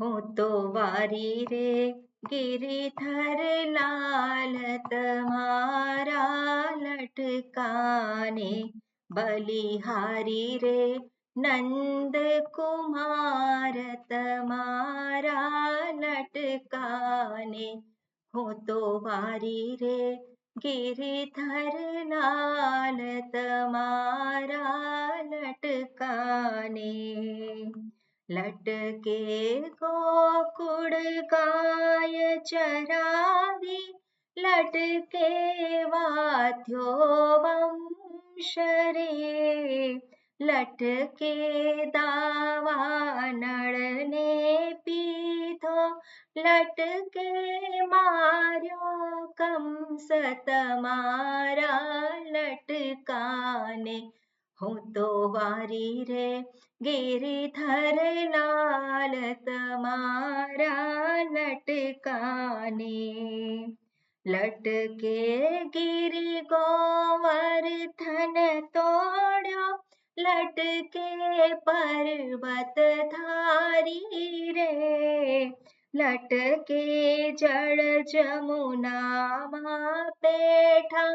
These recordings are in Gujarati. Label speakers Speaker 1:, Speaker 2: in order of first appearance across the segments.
Speaker 1: હું તો વારી રે गिरिधर लाल તમારા લટકાને, બલિહારી રે નંદ કુમાર તમારા લટકાને. હું તો વારી રે गिरिधर लाल તમારા લટકાને. लटके गोकुल गाय चरावी, लटके वाद्यो वंश रे, लटके दावानળ ने पीधो, लटके मार्यो कंस તમારા લટકાને. હું તો વારી રે गिरिधर लाल તમારા લટકાને. લટકે गिरि गोवर्धन तोड्यो, लटके पर्वत धारी रे, लटके जल जमुना मा पेठा,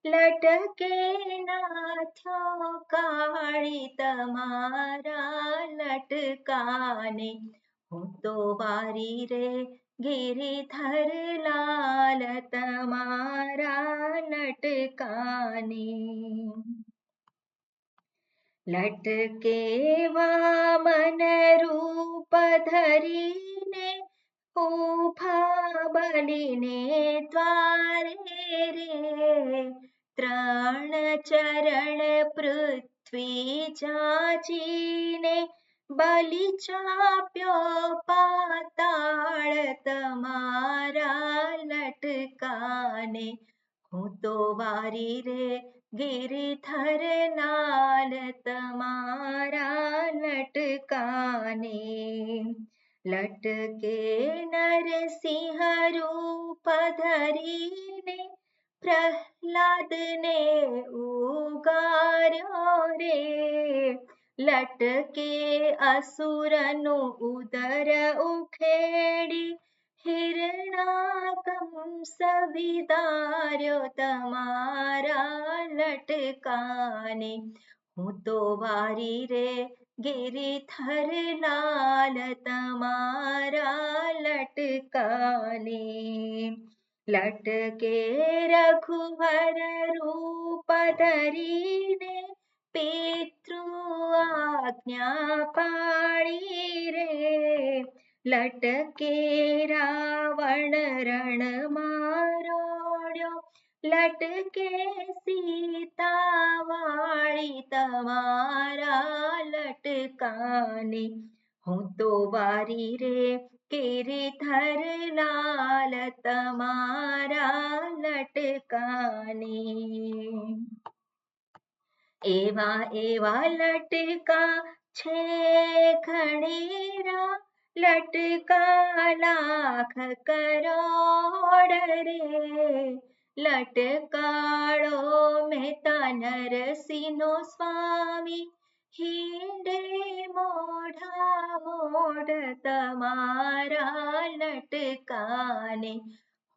Speaker 1: लटके नाथ्यो काळी તમારા લટકાને. હું તો વારી રે गिरिधर लाल તમારા લટકાને. लटके वामन रूप धरीने, ऊभा बलिने द्वारे रे, त्रण चरण पृथ्वी जाचीने, बलि चाप्यो पाताळ તમારા લટકાને. હું તો વારી રે गिरिधर लाल તમારા લટકાને. લટકે નરસિંહ રૂપ ધરીને, પ્રહલાદ ને ઉગાર્યો રે, લટકે અસુરનું ઉદર ઉખેડી, हिरणाकंस विदार्यो તમારા લટકાને. હું તો વારી રે गिरिधर लाल તમારા લટકાને. લટકે રઘુવર રૂપ ધરીને, પિતૃ આજ્ઞા પાળી રે, લટકે રાવણ રણ મારોડ્યો, લટકે સીતા વાળી તમારા લટકાને. હું તો વારી રે गिरिधर लाल તમારા લટકાને. એવા એવા લટકા છે ઘણેરા, લટકા લાખ કરોડ રે, લટકાળો મહેતા નરસિંહનો સ્વામી, હિંડે મોઢા મોઢ તમારા લટકાને.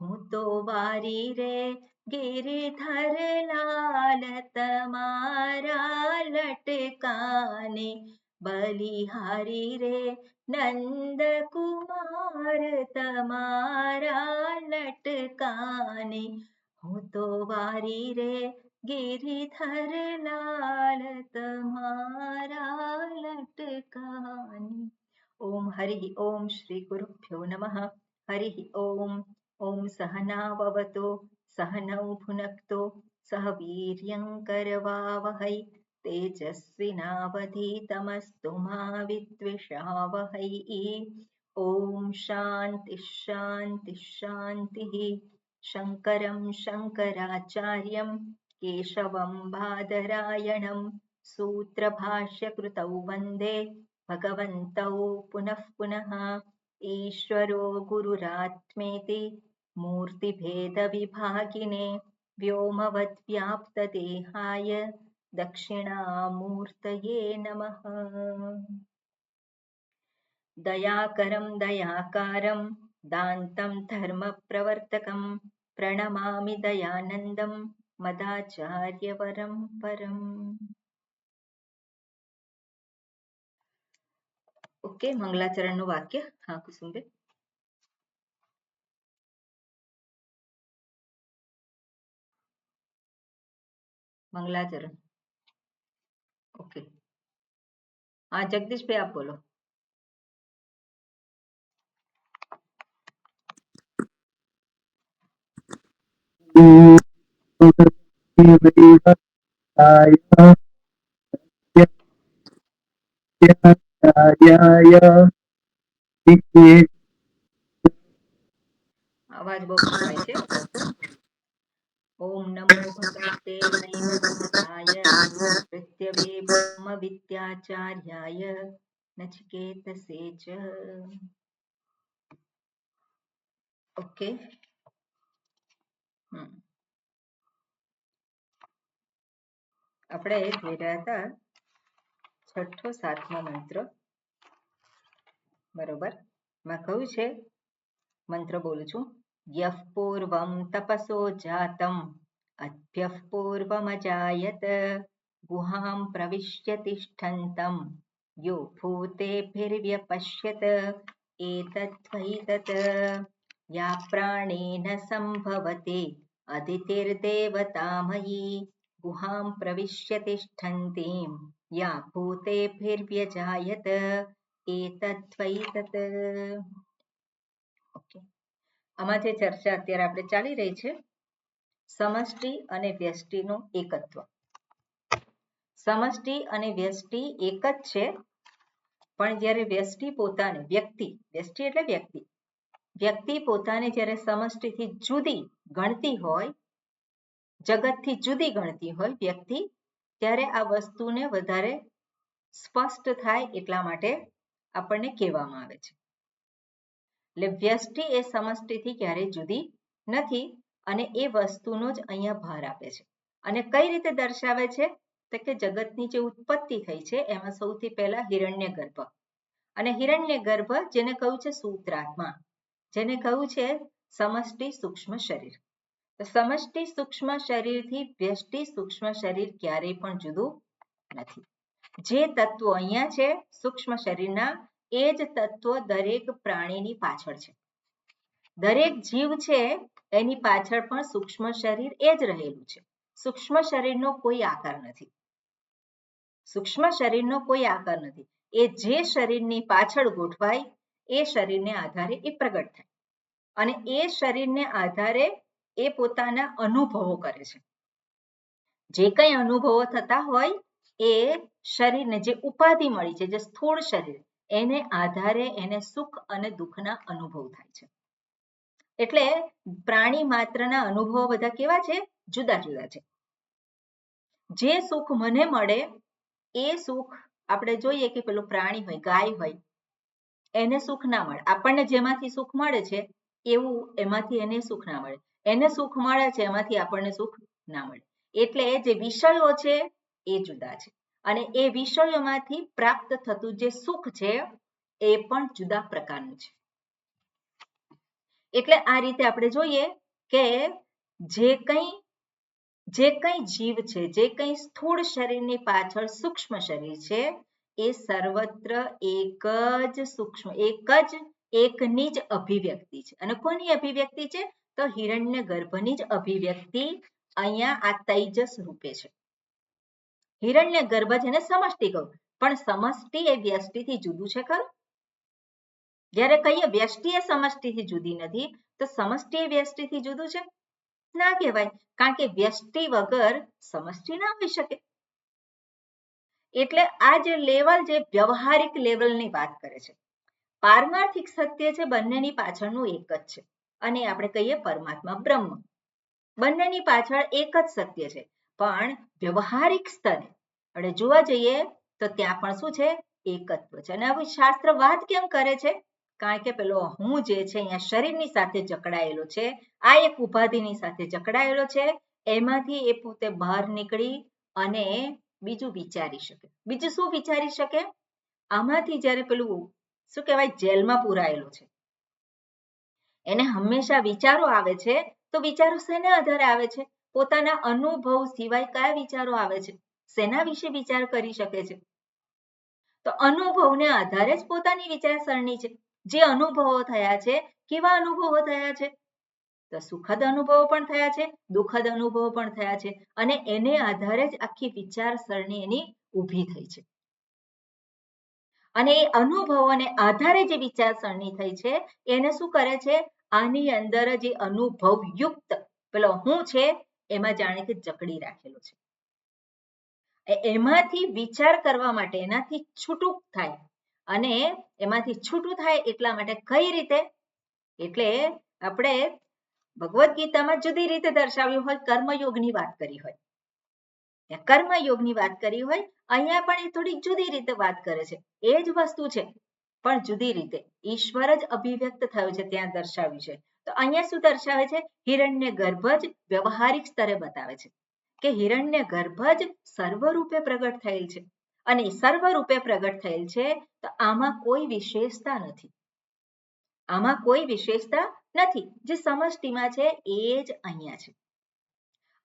Speaker 1: હું તો વારી રે गिरिधर लाल તમારા લટકાને, બલિહારી રે નંદ કુમાર તમારા લટકાને. હું તો વારી રે गिरिधर लाल તમારા લટકાને. ओम हरि ओम श्री गुरुभ्यो नमः. हरि ओम. ओम सहना भवतु, सहनौ भुनक्तु, सह वीर्यं करवावहै, तेजस्विनावधीतमस्तु मा विद्विषावहै. ओम शांति शांति शांतिः. शङ्करं शङ्कराचार्यं केशवं बादरायणं, सूत्रभाष्यकृतौ वन्दे भगवन्तौ पुनः पुनः. ईश्वरो गुरुरात्मेति मूर्तिभेदविभागिने, व्योमवद्व्याप्तदेहाय दक्षिणामूर्तये नमः. दयाकरं दयाकारं दान्तं धर्मप्रवर्तकं प्रणमामि दयानन्दं मदाचार्यवरं परम्. ઓકે, મંગલાચરણનું વાક્ય. હા કુસુમબેન. મંગલાચરણ. ઓકે, હા જગદીશભાઈ આપ બોલો. અવાજ બહુ કપાય છે. ઓમ નમો ભગવતે દૈવવ્રતાય મૃત્યવે બ્રહ્મ વિદ્યાચાર્યાય નચિકેતસે ચ. ઓકે, આપણે જોઈ રહ્યા હતા 6ઠો 7મો મંત્ર. બરોબર, માં કહ્યું છે, મંત્ર બોલું છું. યઃ પૂર્વં તપસો જાતમ અભ્યઃ પૂર્વમજાયત ગુહાં પ્રવિશ્ય તિષ્ઠન્તમ યો ભૂતેભિર્વ્યપશ્યત એતત્વૈ તત યા પ્રાણેન સંભવતે અદિતિર્દેવતામયી ગુહાં પ્રવિશ્ય તિષ્ઠન્તીમ યા ભૂતેભિર્વ્યજાયત એતત્વૈ તત. ઓકે, આમાં જે ચર્ચા અત્યારે આપણે ચાલી રહી છે, સમષ્ટિ અને વ્યષ્ટિનું એકત્વ. સમષ્ટિ અને વ્યષ્ટિ એક જ છે, પણ જ્યારે વ્યષ્ટિ પોતાને વ્યષ્ટિ એટલે વ્યક્તિ પોતાને જ્યારે સમષ્ટિથી જુદી ગણતી હોય, જગતથી જુદી ગણતી હોય વ્યક્તિ, ત્યારે આ વસ્તુને વધારે સ્પષ્ટ થાય એટલા માટે આપણને કહેવામાં આવે છે. એટલે વ્યષ્ટિ એ સમષ્ટિથી ક્યારેય જુદી નથી અને એ વસ્તુનો જ અહીંયા ભાર આપે છે. અને કઈ રીતે દર્શાવે છે? તો કે જગતની જે ઉત્પત્તિ થઈ છે એમાં સૌથી પહેલા હિરણ્યગર્ભ, અને હિરણ્યગર્ભ જેને કહ્યું છે સૂત્રાત્મા, જેને કહ્યું છે સમષ્ટિ સૂક્ષ્મ શરીર. તો સમષ્ટિ સૂક્ષ્મ શરીરથી વ્યષ્ટિ સૂક્ષ્મ શરીર ક્યારેય પણ જુદું નથી. જે તત્વો અહીંયા છે સૂક્ષ્મ શરીરના, એ જ તત્વો દરેક પ્રાણીની પાછળ છે. દરેક જીવ છે એની પાછળ પણ સૂક્ષ્મ શરીર એ જ રહેલું છે. સૂક્ષ્મ શરીરનો કોઈ આકાર નથી. સૂક્ષ્મ શરીરનો કોઈ આકાર નથી. એ જે શરીરની પાછળ ગોઠવાય એ શરીરને આધારે એ પ્રગટ થાય અને એ શરીરને આધારે એ પોતાના અનુભવો કરે છે. જે કંઈ અનુભવો થતા હોય એ શરીરને જે ઉપાધિ મળી છે, જે સ્થૂળ શરીર, એને આધારે એને સુખ અને દુઃખના અનુભવ થાય છે. એટલે પ્રાણી માત્રના અનુભવો બધા કેવા છે? જુદા જુદા છે. જે સુખ મને મળે એ સુખ આપણે જોઈએ કે પેલું પ્રાણી હોય, ગાય હોય, એને સુખ ના મળે. આપણને જેમાંથી સુખ મળે છે એવું એમાંથી એને સુખ ના મળે. એને સુખ મળે છે એમાંથી આપણને સુખ ના મળે. એટલે જે વિષયો છે એ જુદા છે અને એ વિષયોમાંથી પ્રાપ્ત થતું જે સુખ છે એ પણ જુદા પ્રકારનું છે. એટલે આ રીતે આપણે જોઈએ કે જે કંઈ જીવ છે, જે કંઈ સ્થૂળ શરીરની પાછળ સૂક્ષ્મ શરીર છે, એ સર્વત્ર એક જ સૂક્ષ્મ, એકની જ અભિવ્યક્તિ છે. અને કોની અભિવ્યક્તિ છે? તો હિરણ્ય ગર્ભની જ અભિવ્યક્તિ અહીંયા આ તૈજસ રૂપે છે. હિરણ્ય ગર્ભ જેને સમષ્ટિ કહું, પણ સમષ્ટિ એ વ્યષ્ટિથી જુદું છે ખરું? જ્યારે કહીએ વ્યષ્ટિ એ સમષ્ટિથી જુદી નથી, તો સમષ્ટિ એ વ્યષ્ટિથી જુદું છે? ના કહેવાય, કારણ કે વ્યષ્ટિ વગર સમષ્ટિ ના હોઈ શકે. એટલે આ જે લેવલ, જે વ્યવહારિક લેવલની વાત કરે છે, પારમાર્થિક સત્ય છે બંનેની પાછળનું એક જ છે અને આપણે કહીએ પરમાત્મા બ્રહ્મ. બંનેની પાછળ એક જ સત્ય છે, પણ વ્યવહારિક સ્તરે આપણે જોવા જઈએ તો ત્યાં પણ શું છે? એકત્વ છે. અને હવે શાસ્ત્ર વાત કેમ કરે છે? કારણ કે પેલો હું જે છે અહીંયા શરીરની સાથે જકડાયેલો છે, આ એક ઉપાધિની સાથે જકડાયેલો છે, એમાંથી એ પોતે બહાર નીકળી અને બીજું વિચારી શકે. બીજું શું વિચારી શકે? આમાંથી જ્યારે પેલું શું કહેવાય, જેલમાં પૂરાયેલો છે. એને હંમેશા વિચારો આવે છે, તો વિચારો શેના આધારે આવે છે? પોતાના અનુભવ સિવાય કયા વિચારો આવે છે? શેના વિશે વિચાર કરી શકે છે? તો અનુભવને આધારે જ પોતાની વિચારસરણી છે. જે અનુભવો થયા છે, કેવા અનુભવો થયા છે? તો સુખદ અનુભવો પણ થયા છે, દુઃખદ અનુભવો પણ થયા છે, અને એને આધારે જ આખી વિચારસરણી એની ઊભી થઈ છે. અને એ અનુભવોને આધારે જે વિચારસરણી થઈ છે એને શું કરે છે? આની અંદર જે અનુભવયુક્ત પેલો હું છે એમાં જાણે કે જકડી રાખેલો છે. એમાંથી વિચાર કરવા માટે એનાથી છૂટું થાય, અને એમાંથી છૂટું થાય એટલા માટે કઈ રીતે? એટલે આપણે ભગવદ્ ગીતામાં જુદી રીતે દર્શાવ્યું હોય, કર્મયોગની વાત કરી હોય, કર્મયોગની વાત કરી હોય, અહીંયા પણ એ થોડીક જુદી રીતે વાત કરે છે. એ જ વસ્તુ છે પણ જુદી રીતે. ઈશ્વર જ અભિવ્યક્ત થયો છે ત્યાં દર્શાવ્યું છે. તો અહીંયા શું દર્શાવે છે? હિરણ્ય ગર્ભ જ વ્યવહારિક સ્તરે બતાવે છે કે હિરણ્ય ગર્ભ જ સર્વરૂપે પ્રગટ થયેલ છે, અને સર્વરૂપે પ્રગટ થયેલ છે તો આમાં કોઈ વિશેષતા નથી. આમાં કોઈ વિશેષતા નથી. જે સમષ્ટિમાં છે એ જ અહીંયા છે.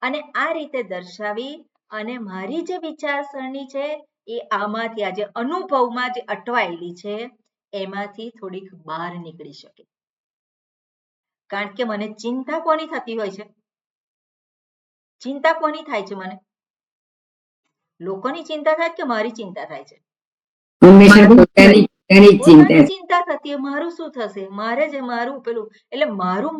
Speaker 1: અને આ રીતે દર્શાવી અને મારી જે વિચારસરણી છે એ આમાંથી, આજે અનુભવમાં જે અટવાયેલી છે એમાંથી થોડીક બહાર નીકળી શકે. કારણ કે મને ચિંતા કોની થતી હોય છે? ચિંતા કોની થાય છે મને? લોકોની ચિંતા થાય કે મારી ચિંતા થાય છે? પોતાની ચિંતા થતી. મારું શું થશે, મારે જે મારું પેલું, એટલે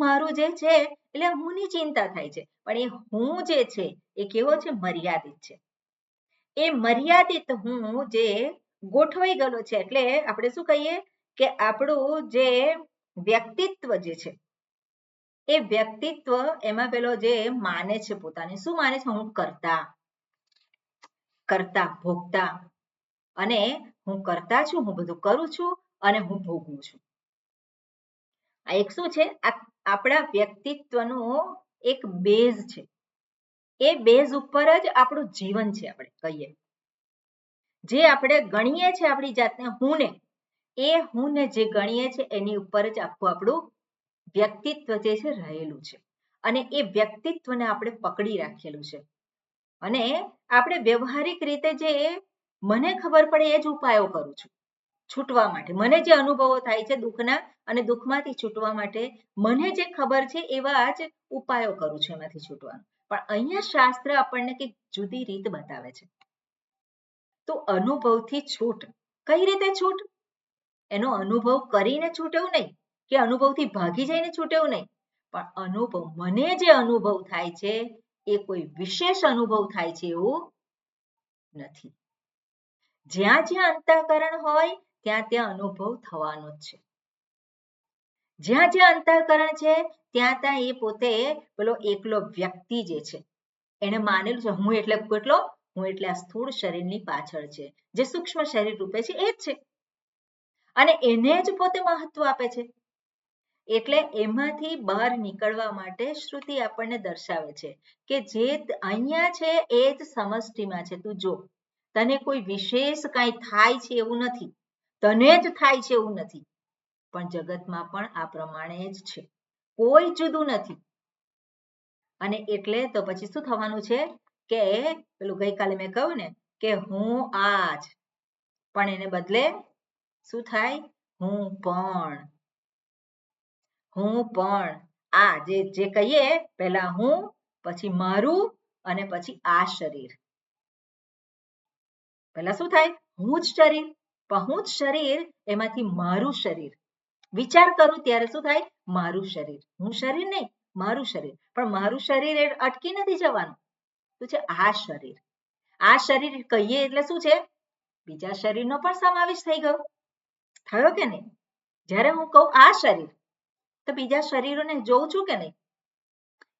Speaker 1: મારું જે છે એટલે હુંની ચિંતા થાય છે. પણ એ હું જે છે એ કેવો છે? મર્યાદિત છે. એ મર્યાદિત હું જે ગોઠવાઈ ગયેલો છે, એટલે આપણે શું કહીએ કે આપણું જે વ્યક્તિત્વ જે છે એ વ્યક્તિત્વ એમાં પેલો જે માને છે પોતાને, શું માને છે? હું કરતા ભોગતા, અને હું કરતા છું, હું બધું કરું છું અને હું ભોગવું છું. આ એક શું છે? આપણા વ્યક્તિત્વનો એક બેઝ છે. એ બેઝ ઉપર જ આપણું જીવન છે. આપણે કહીએ જે આપણે ગણીએ છીએ આપણી જાતને હુંને, એ હુંને જે ગણીએ છીએ એની ઉપર જ આખું આપણું વ્યક્તિત્વ જે છે રહેલું છે. અને એ વ્યક્તિત્વને આપણે પકડી રાખેલું છે. અને આપણે વ્યવહારિક રીતે જે મને ખબર પડે એ જ ઉપાયો કરું છું છૂટવા માટે. મને જે અનુભવો થાય છે દુઃખના, અને દુઃખમાંથી છૂટવા માટે મને જે ખબર છે એવા જ ઉપાયો કરું છું એમાંથી છૂટવાનું. પણ અહીંયા શાસ્ત્ર આપણને કંઈક જુદી રીત બતાવે છે. તો અનુભવથી છૂટ. કઈ રીતે છૂટ? એનો અનુભવ કરીને છૂટેવું નહીં, કે અનુભવથી ભાગી જઈને છૂટેવું નહીં, પણ અનુભવ, મને જે અનુભવ થાય છે એ કોઈ વિશેષ અનુભવ થાય છે એવું નથી. જ્યાં જ્યાં અંતઃકરણ હોય ત્યાં ત્યાં અનુભવ થવાનો જ છે. જ્યાં જ્યાં અંતઃકરણ છે ત્યાં ત્યાં એ પોતે પેલો એકલો વ્યક્તિ જે છે એને માનેલું છે હું એટલે કેટલો? હું એટલે આ સ્થૂળ શરીરની પાછળ છે, જે સૂક્ષ્મ શરીર રૂપે છે એ જ છે, અને એને જ પોતે મહત્વ આપે છે. એટલે એમાંથી બહાર નીકળવા માટે શ્રુતિ આપણને દર્શાવે છે કે જે અહીંયા છે એ જ સમષ્ટિમાં છે. તું જો, તને કોઈ વિશેષ કાંઈ થાય છે એવું નથી, તને જ થાય છે એવું નથી, પણ જગતમાં પણ આ પ્રમાણે જ છે, કોઈ જુદું નથી. અને એટલે તો પછી શું થવાનું છે કે પેલું ગઈકાલે મેં કહ્યું ને કે હું આજ, પણ એને બદલે શું થાય? હું પણ આ જે કહીએ, પહેલા હું, પછી મારું, અને પછી આ શરીર. પહેલા શું થાય? હું જ શરીર, પણ હું જ શરીર એમાંથી મારું શરીર. વિચાર કરું ત્યારે શું થાય? મારું શરીર. હું શરીર નહીં, મારું શરીર. પણ મારું શરીર એ અટકી નથી જવાનું. શું છે? આ શરીર. આ શરીર કહીએ એટલે શું છે? બીજા શરીરનો પણ સમાવેશ થઈ ગયો. થયો કે નહીં? જ્યારે હું કહું આ શરીર, તો બીજા શરીરોને જોઉં છું કે નહીં?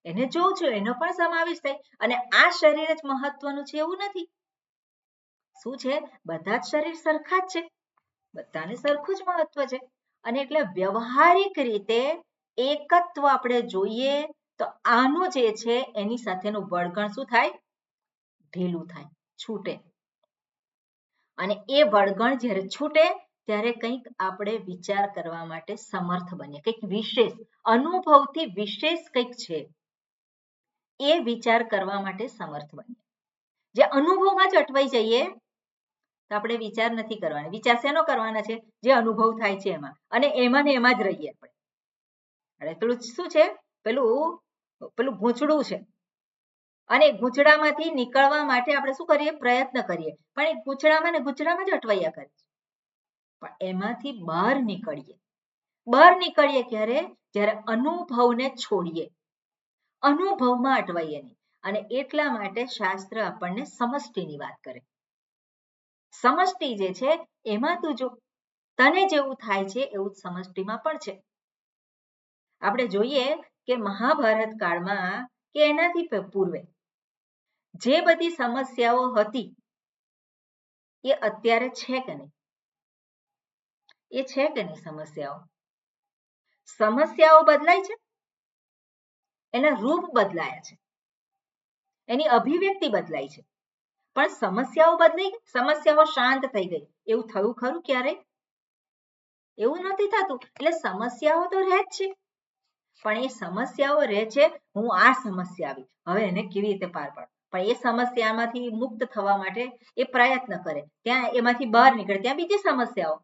Speaker 1: એને જોઉં છું, એનો પણ સમાવેશ થાય. અને આ શરીર જ મહત્વનું છે એવું નથી. શું છે? બધા જ શરીર સરખા જ છે, બધાને સરખું જ મહત્વ છે. અને એટલે વ્યવહારિક રીતે એકત્વ આપણે જોઈએ તો આનું જે છે એની સાથેનું વળગણ શું થાય? ઢીલું થાય, છૂટે. અને એ વળગણ જ્યારે છૂટે ત્યારે કંઈક આપણે વિચાર કરવા માટે સમર્થ બનીએ, કંઈક વિશેષ અનુભવથી વિશેષ કંઈક છે એ વિચાર કરવા માટે સમર્થ બનીએ. જે અનુભવમાં જ અટવાઈ જઈએ તો આપણે વિચાર નથી કરવાનો. વિચાર શેનો કરવાના છે? જે અનુભવ થાય છે એમાં, અને એમાં ને એમાં જ રહીએ આપણે. એટલે પેલું શું છે, પેલું ગૂંચળું છે, અને ગૂંચળામાંથી નીકળવા માટે આપણે શું કરીએ? પ્રયત્ન કરીએ, પણ એ ગૂંચળામાં ને ગૂંચળામાં જ અટવાયા કરે. પણ એમાંથી બહાર નીકળીએ ક્યારે? જ્યારે અનુભવને છોડીએ, અનુભવમાં અટવાઈએ નહીં. અને એટલા માટે શાસ્ત્ર આપણને સમષ્ટિની વાત કરે. સમષ્ટિ જે છે એમાં તું જો, તને જેવું થાય છે એવું જ સમષ્ટિમાં પણ છે. આપણે જોઈએ કે મહાભારત કાળમાં કે એનાથી પૂર્વે જે બધી સમસ્યાઓ હતી એ અત્યારે છે કે નહીં? એ છે કે નહીં? સમસ્યાઓ બદલાય છે, એના રૂપ બદલાયા છે, એની અભિવ્યક્તિ બદલાય છે, પણ સમસ્યાઓ બદલાઈ ગઈ, સમસ્યાઓ શાંત થઈ ગઈ, એવું થયું ખરું ક્યારેય? એવું નથી થતું. એટલે સમસ્યાઓ તો રહે જ છે, પણ એ સમસ્યાઓ રહે છે. હું આ સમસ્યા આવી, હવે એને કેવી રીતે પાર પાડું? પણ એ સમસ્યામાંથી મુક્ત થવા માટે એ પ્રયત્ન કરે, ત્યાં એમાંથી બહાર નીકળે, ત્યાં બીજી સમસ્યાઓ.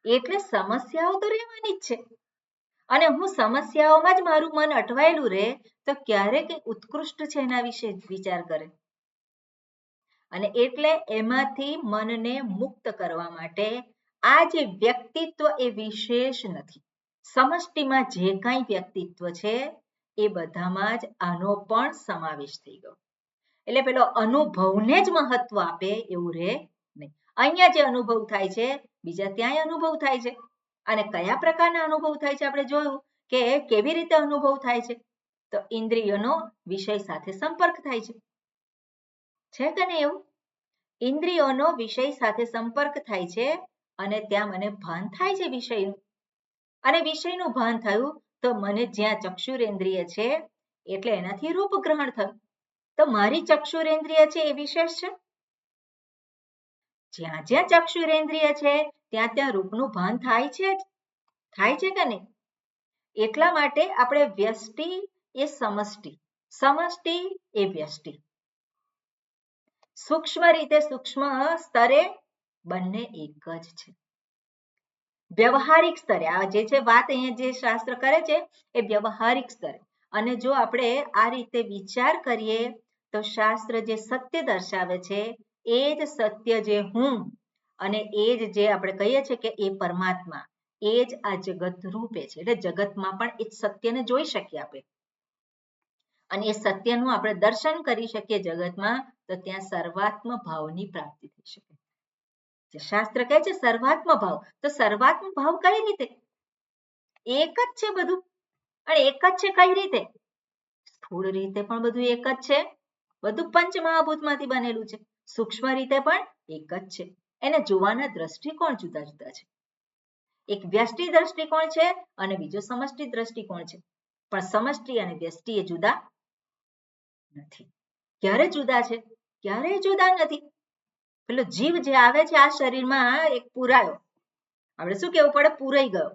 Speaker 1: એટલે સમસ્યાઓ તો રહેવાની જ છે, અને હું સમસ્યાઓમાં જ મારું મન અટવાયેલું રહે તો ક્યારે કંઈ ઉત્કૃષ્ટ છે એના વિશે વિચાર કરે. અને એટલે એમાંથી મનને મુક્ત કરવા માટે આ જે વ્યક્તિત્વ એ વિશેષ નથી. સમષ્ટિમાં જે કાંઈ વ્યક્તિત્વ છે એ બધામાં જ આનો પણ સમાવેશ થઈ ગયો. એટલે પેલો અનુભવને જ મહત્વ આપે એવું રહે નહીં. અહીંયા જે અનુભવ થાય છે બીજા ત્યાંય અનુભવ થાય છે. અને કયા પ્રકારના અનુભવ થાય છે આપણે જોયું કે કેવી રીતે અનુભવ થાય છે. તો ઇન્દ્રિયોનો વિષય સાથે સંપર્ક થાય છે કે નહીં? એવું ઇન્દ્રિયોનો વિષય સાથે સંપર્ક થાય છે અને ત્યાં મને ભાન થાય છે વિષયનું. અને વિષયનું ભાન થયું તો મને જ્યાં ચક્ષુરેન્દ્રિય છે એટલે એનાથી રૂપ ગ્રહણ થયું. તો મારી ચક્ષુરેન્દ્રિય છે એ વિશેષ છે. જ્યાં જ્યાં ચક્ષુરેન્દ્રિય છે ત્યાં ત્યાં રૂપનું ભાન થાય છે કે નહીં? એટલા માટે આપણે વ્યષ્ટિ એ સમષ્ટિ, સમષ્ટિ એ વ્યષ્ટિ, સૂક્ષ્મ રીતે સૂક્ષ્મ સ્તરે બંને એક જ છે. વ્યવહારિક સ્તરે આ જે છે વાત અહીંયા જે શાસ્ત્ર કરે છે એ વ્યવહારિક સ્તરે. અને જો આપણે આ રીતે વિચાર કરીએ તો શાસ્ત્ર જે સત્ય દર્શાવે છે એ જ સત્ય જે હું, અને એ જ જે આપણે કહીએ છીએ કે એ પરમાત્મા, એ જ આ જગત રૂપે છે. એટલે જગતમાં પણ એ સત્યને જોઈ શકીએ આપણે, અને એ સત્યનું આપણે દર્શન કરી શકીએ જગતમાં, તો ત્યાં સર્વાત્મ ભાવની પ્રાપ્તિ થઈ શકે. શાસ્ત્ર કહે છે સર્વાત્મ ભાવ. તો સર્વાત્મ ભાવ કઈ રીતે? એક જ છે બધું. અને એક જ છે કઈ રીતે? સ્થૂળ રીતે પણ બધું એક જ છે, બધું પંચ મહાભૂતમાંથી બનેલું છે. સૂક્ષ્મ રીતે પણ એક જ છે. એને જોવાના દ્રષ્ટિકોણ જુદા જુદા છે. એક વ્યષ્ટિ દ્રષ્ટિકોણ છે અને બીજો સમષ્ટિ દ્રષ્ટિકોણ છે. પણ સમષ્ટિ અને વ્યષ્ટિ એ જુદા નથી. ક્યારે જુદા છે? ક્યારેય જુદા નથી. પેલો જીવ જે આવે છે આ શરીરમાં એક પુરાયો, આપણે શું કહેવું પડે? પુરાઈ ગયો.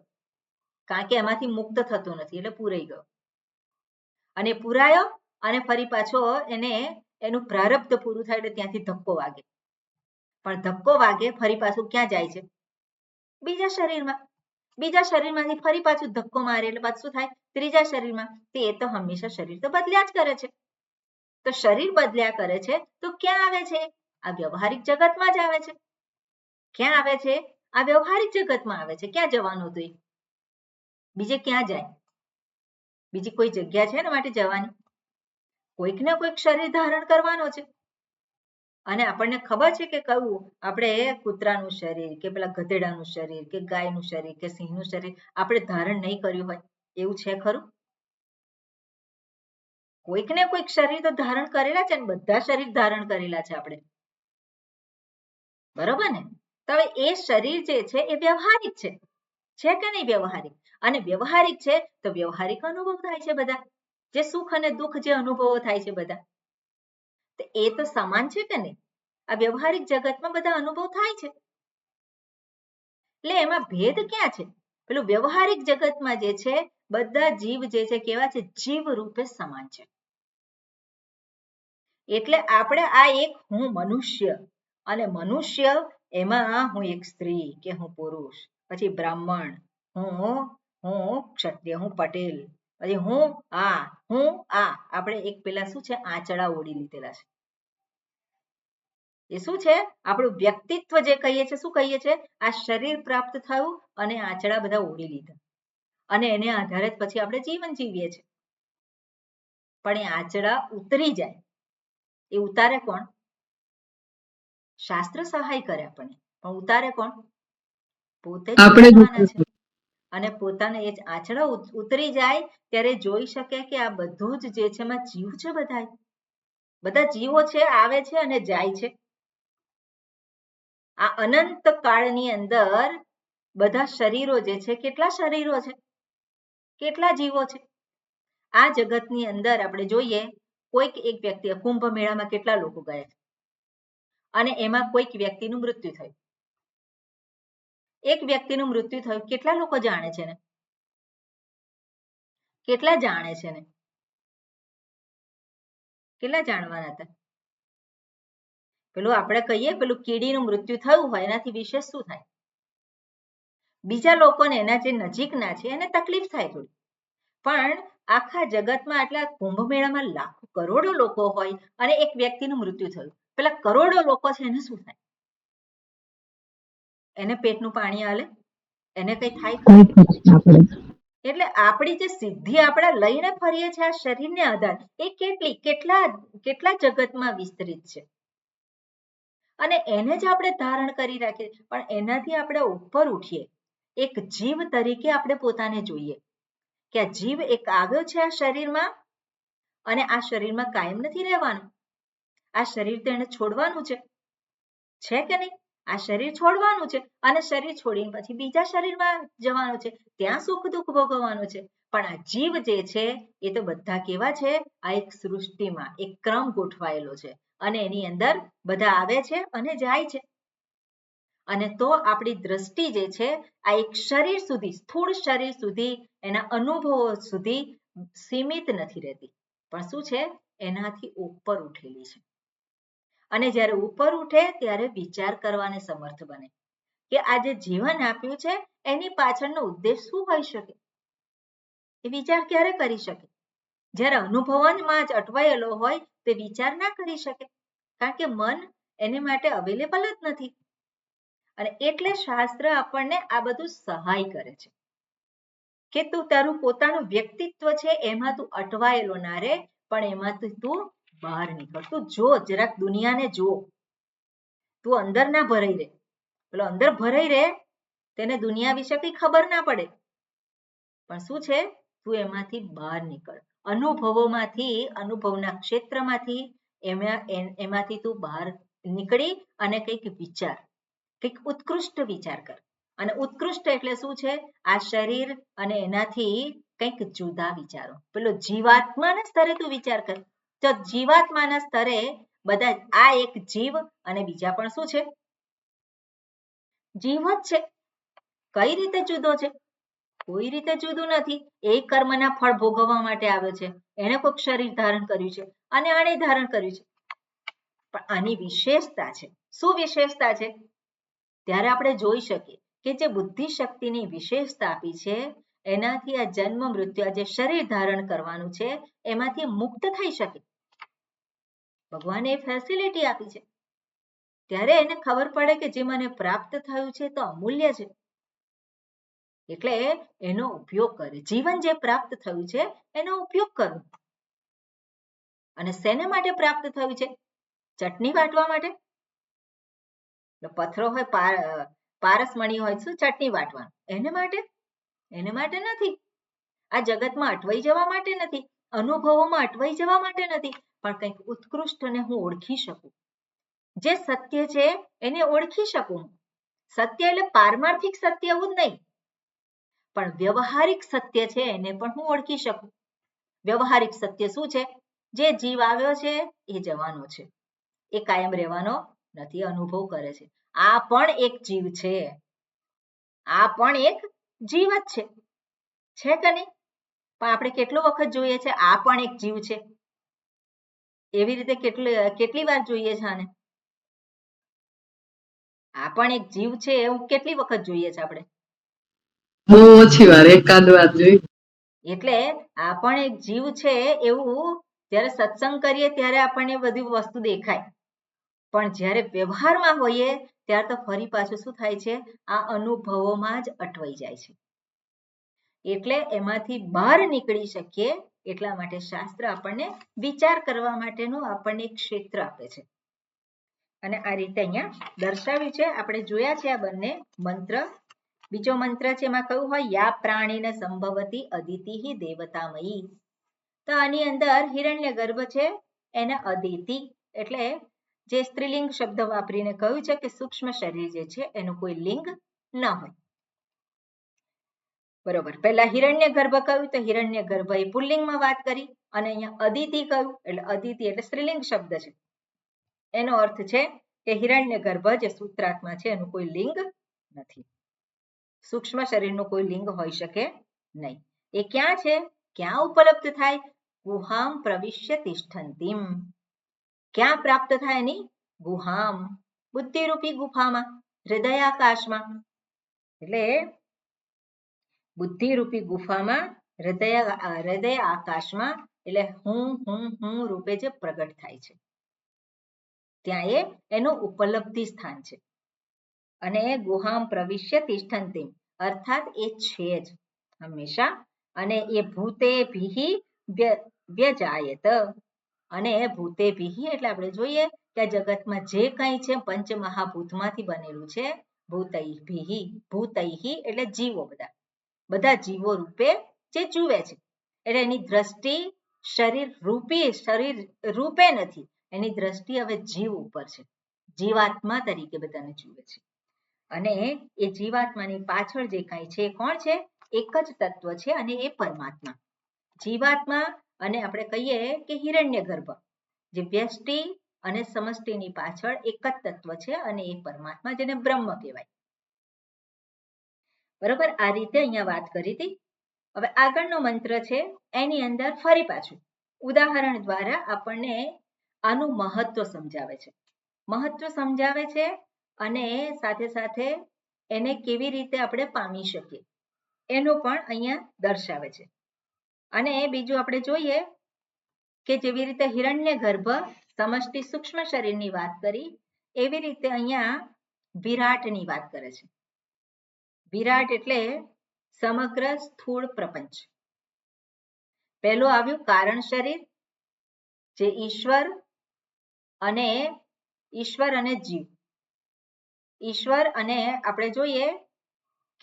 Speaker 1: કારણ કે એમાંથી મુક્ત થતો નથી એટલે પુરાઈ ગયો. અને પુરાયો અને ફરી પાછો એને એનું પ્રારબ્ધ પૂરું થાય એટલે ત્યાંથી ધક્કો વાગે. પણ ધક્કો વાગે ફરી પાછું ક્યાં જાય છે? બીજા શરીરમાં. બીજા શરીરમાંથી ફરી પાછું ધક્કો મારે એટલે પાછું શું થાય? ત્રીજા શરીરમાં. તે તો હંમેશા શરીર તો બદલ્યા જ કરે છે. તો શરીર બદલ્યા કરે છે તો ક્યાં આવે છે? આ વ્યવહારિક જગતમાં જ આવે છે. ક્યાં આવે છે? આ વ્યવહારિક જગતમાં આવે છે. ક્યાં જવાનું હતું? બીજે ક્યાં જાય? બીજી કોઈ જગ્યા છે એના માટે જવાની? કોઈક ને કોઈક શરીર ધારણ કરવાનો છે. અને આપણને ખબર છે કે કયું, આપણે કૂતરાનું શરીર કે પેલા ગધેડાનું શરીર કે ગાયનું શરીર કે સિંહનું શરીર આપણે ધારણ નહીં કર્યું હોય એવું છે ખરું? કોઈક ને કોઈક શરીર તો ધારણ કરેલા છે ને, બધા શરીર ધારણ કરેલા છે આપણે, બરોબર ને? તો હવે એ શરીર જે છે એ વ્યવહારિક છે કે નહીં વ્યવહારિક? અને વ્યવહારિક છે તો વ્યવહારિક અનુભવ થાય છે બધા, જે સુખ અને દુઃખ જે અનુભવો થાય છે બધા, એ તો સમાન છે કે નહીં? આ વ્યવહારિક જગતમાં બધા અનુભવ થાય છે. એટલે એમાં ભેદ ક્યાં છે? પેલું વ્યવહારિક જગતમાં જે છે બધા જીવ જે છે કેવા છે? જીવ રૂપે સમાન છે. એટલે આપણે આ એક હું મનુષ્ય, અને મનુષ્ય એમાં હું એક સ્ત્રી કે હું પુરુષ, પછી બ્રાહ્મણ, હું ક્ષત્રિય, હું પટેલ, પછી હું આ આપણે એક પેલા શું છે આંચળા ઓઢી લીધેલા છે. એ શું છે? આપણું વ્યક્તિત્વ જે કહીએ છીએ, શું કહીએ છીએ? આ શરીર પ્રાપ્ત થયું અને આંચળા બધા ઓઢી લીધા અને એને આધારે પછી આપણે જીવન જીવીએ છીએ. પણ એ આંચળા ઉતરી જાય, એ ઉતારે કોણ? શાસ્ત્ર સહાય કરે આપણને, પણ ઉતારે કોણ? પોતે જ ઉતારવાના છે. અને પોતાને એ આંચળા ઉતરી જાય ત્યારે જોઈ શકે કે આ બધું જ જે છે એમાં જીવ છે. બધા જીવો છે, આવે છે અને જાય છે. આ અનંત કાળની અંદર બધા શરીરો જે છે, કેટલા શરીરો છે, કેટલા જીવો છે? આ જગતની અંદર આપણે જોઈએ કોઈક એક વ્યક્તિ, કુંભ મેળામાં કેટલા લોકો ગયા અને એમાં કોઈક વ્યક્તિનું મૃત્યુ થયું. એક વ્યક્તિનું મૃત્યુ થયું, કેટલા લોકો જાણે છે ને? કેટલા જાણે છે ને? કેટલા જાણવાના હતા? પેલું આપણે કહીએ પેલું કીડીનું મૃત્યુ થયું હોય એનાથી વિશેષ શું થાય? બીજા લોકોને એના જે નજીકના છે એને તકલીફ થાય થોડી, પણ આખા જગતમાં આટલા કુંભ મેળામાં લાખો કરોડો લોકો હોય અને એક વ્યક્તિનું મૃત્યુ થયું, પેલા કરોડો લોકો છે એને શું થાય? એને પેટનું પાણી હાલે? એને કઈ થાય? એટલે આપણી જે સિદ્ધિ આપણે લઈને ફરીએ છીએ આ શરીરને આધાર, એ કેટલા જગતમાં વિસ્તરિત છે અને એને જ આપણે ધારણ કરી રાખીએ. પણ એનાથી આપણે ઉપર ઉઠીએ, એક જીવ તરીકે આપણે પોતાને જોઈએ કે આ જીવ એક આવ્યો છે આ શરીરમાં અને આ શરીરમાં કાયમ નથી રહેવાનું. આ શરીર તો એને છોડવાનું છે કે નહીં? આ શરીર છોડવાનું છે અને શરીર છોડીને પછી બીજા શરીરમાં જવાનું છે, ત્યાં સુખ દુઃખ ભોગવવાનું છે. પણ આ જીવ જે છે એ તો બધા કેવા છે? આ એક સૃષ્ટિમાં એક ક્રમ ગોઠવાયેલો છે અને એની અંદર બધા આવે છે અને જાય છે. અને તો આપણી દ્રષ્ટિ જે છે આ એક શરીર સુધી, સ્થૂળ શરીર સુધી, એના અનુભવો સુધી સીમિત નથી રહેતી, પણ શું છે? એનાથી ઉપર ઉઠેલી છે. અને જ્યારે ઉપર ઉઠે ત્યારે વિચાર કરવાને સમર્થ બને કે આ જે જીવન આપ્યું છે એની પાછળનો ઉદ્દેશ શું હોઈ શકે? એ વિચાર ક્યારે કરી શકે? જ્યારે અનુભવનમાં જ અટવાયેલો હોય તે વિચાર ના કરી શકે, કારણ કે મન એને માટે અવેલેબલ જ નથી. અને એટલે શાસ્ત્ર આપણને આ બધું સહાય કરે છે કે તું તારું પોતાનું વ્યક્તિત્વ છે એમાં તું અટવાયેલો ના રહે, પણ એમાંથી તું બહાર નીકળ. તું જો જરાક દુનિયાને જો, તું અંદર ના ભરાઈ રહે. પેલો અંદર ભરાઈ રહે તેને દુનિયા વિશે કઈ ખબર ના પડે, પણ શું છે? તું એમાંથી બહાર નીકળ, અનુભવોમાંથી, અનુભવના ક્ષેત્રમાંથી એમાંથી તું બહાર નીકળી અને કંઈક વિચાર, કંઈક ઉત્કૃષ્ટ વિચાર કર. અને ઉત્કૃષ્ટ એટલે શું છે? આ શરીર અને એનાથી કંઈક જુદા વિચારો. પેલો જીવાત્માના સ્તરે તું વિચાર કર. તો જીવાત્માના સ્તરે બધા આ એક જીવ અને બીજા પણ શું છે? જીવ જ છે. કઈ રીતે જુદો છે? કોઈ રીતે જુદું નથી. એ કર્મના ફળ ભોગવવા માટે આવ્યો છે, એને કોઈક શરીર ધારણ કર્યું છે અને આણે ધારણ કર્યું છે. પણ આની વિશેષતા છે. શું વિશેષતા છે? ત્યારે આપણે જોઈ શકીએ કે જે બુદ્ધિ શક્તિની વિશેષતા આપી છે એનાથી આ જન્મ મૃત્યુ, આ જે શરીર ધારણ કરવાનું છે એમાંથી મુક્ત થઈ શકે. ભગવાને એ ફેસિલિટી આપી છે. ત્યારે એને ખબર પડે કે જે મને પ્રાપ્ત થયું છે તો અમૂલ્ય છે, એટલે એનો ઉપયોગ કરે. જીવન જે પ્રાપ્ત થયું છે એનો ઉપયોગ કરવો. અને શેના માટે પ્રાપ્ત થયું છે? ચટણી વાટવા માટે? પથરો હોય, પારસમણી હોય, શું ચટણી વાટવાનું? એને માટે નથી. આ જગતમાં અટવાઈ જવા માટે નથી, અનુભવોમાં અટવાઈ જવા માટે નથી, પણ કંઈક ઉત્કૃષ્ટને હું ઓળખી શકું. જે સત્ય છે એને ઓળખી શકું. સત્ય એટલે પારમાર્થિક સત્ય એવું જ નહીં, પણ વ્યવહારિક સત્ય છે એને પણ હું ઓળખી શકું. વ્યવહારિક સત્ય શું છે? જે જીવ આવ્યો છે એ જવાનો છે, એ કાયમ રહેવાનો નથી, અનુભવ કરે છે. આ પણ એક જીવ છે, આ પણ એક જીવ જ છે કે નહીં? પણ આપણે કેટલો વખત જોઈએ છે આ પણ એક જીવ છે? એવી રીતે કેટલી વાર જોઈએ છે આને? આ પણ એક જીવ છે એવું કેટલી વખત જોઈએ છે આપણે?
Speaker 2: બહુ ઓછી વાર, એકાદ વાર જોઈ.
Speaker 1: એટલે આ પણ એક જીવ છે એવું જ્યારે સત્સંગ કરીએ ત્યારે આપણને બધી વસ્તુ દેખાય, પણ જ્યારે વ્યવહારમાં હોઈએ ત્યારે તો ફરી પાછું શું થાય છે? આ અનુભવોમાં જ અટવાઈ જાય છે. એટલે એમાંથી બહાર નીકળી શકીએ એટલા માટે શાસ્ત્ર આપણને વિચાર કરવા માટેનું આપણને એક ક્ષેત્ર આપે છે. અને આ રીતે અહીંયા દર્શાવ્યું છે. આપણે જોયા છે આ બંને મંત્ર. બીજો મંત્ર છે એમાં કયું હોય? યા પ્રાણીને સંભવતી અદિતિ દેવતામયી. તો આની અંદર હિરણ્ય ગર્ભ છે એને અદિતિ એટલે જે સ્ત્રીલિંગ શબ્દ વાપરીને કહ્યું છે કે સૂક્ષ્મ શરીર જે છે એનું કોઈ લિંગ ન હોય. બરોબર. પહેલા હિરણ્ય ગર્ભ કહ્યું તો હિરણ્ય ગર્ભ એ પુલ્લિંગમાં વાત કરી, અને અહીંયા અદિતિ કહ્યું એટલે અદિતિ એટલે સ્ત્રીલિંગ શબ્દ છે. એનો અર્થ છે કે હિરણ્ય ગર્ભ જે સૂત્રાત્મા છે એનું કોઈ લિંગ નથી. સૂક્ષ્મ શરીરનું કોઈ લિંગ હોઈ શકે નહીં. એ ક્યાં છે? ક્યાં ઉપલબ્ધ થાય? ગુહામ પ્રવિશ્ય તિષ્ઠંતીમ. ક્યાં પ્રાપ્ત થાય એની? ગુહામ, બુદ્ધિરૂપી ગુફામાં, હૃદયાકાશમાં. એટલે બુદ્ધિરૂપી ગુફામાં, હૃદય આકાશમાં, એટલે હું રૂપે જે પ્રગટ થાય છે ત્યાં એનું ઉપલબ્ધિ સ્થાન છે. અને ગુહામ પ્રવિશ્ય તિષ્ઠંતી અર્થાત એ છે જ હંમેશા. અને એ ભૂતે ભીહી વ્યજાયત. અને ભૂતે ભીહી એટલે આપણે જોઈએ કે જગતમાં જે કંઈ છે પંચમહાભૂતમાંથી બનેલું છે. ભૂતૈ ભીહી, ભૂતૈહી એટલે જીવો, બધા જીવો રૂપે જે જુએ છે. એટલે એની દ્રષ્ટિ શરીર રૂપે નથી, એની દ્રષ્ટિ હવે જીવ ઉપર છે. જીવાત્મા તરીકે બધાને જુએ છે. અને એ જીવાત્માની પાછળ જે કાંઈ છે કોણ છે? એક જ તત્વ છે અને એ પરમાત્મા. જીવાત્મા અને આપણે કહીએ કે હિરણ્ય ગર્ભ, જે વ્યષ્ટિ અને સમષ્ટિની પાછળ એક જ તત્વ છે અને એ પરમાત્મા, જેને બ્રહ્મ કહેવાય. બરોબર. આ રીતે અહીંયા વાત કરી હતી. હવે આગળનો મંત્ર છે એની અંદર ફરી પાછું ઉદાહરણ દ્વારા આપણને આનું મહત્વ સમજાવે છે. મહત્વ સમજાવે છે અને સાથે સાથે એને કેવી રીતે આપણે પામી શકીએ એનું પણ અહીંયા દર્શાવે છે. અને બીજું આપણે જોઈએ કે જેવી રીતે હિરણ્ય ગર્ભ સમષ્ટિ સૂક્ષ્મ શરીરની વાત કરી, એવી રીતે અહીંયા વિરાટની વાત કરે છે. વિરાટ એટલે સમગ્ર સ્થૂળ પ્રપંચ. પહેલું આવ્યું કારણ શરીર, જે ઈશ્વર અને જીવ. ઈશ્વર અને આપણે જોઈએ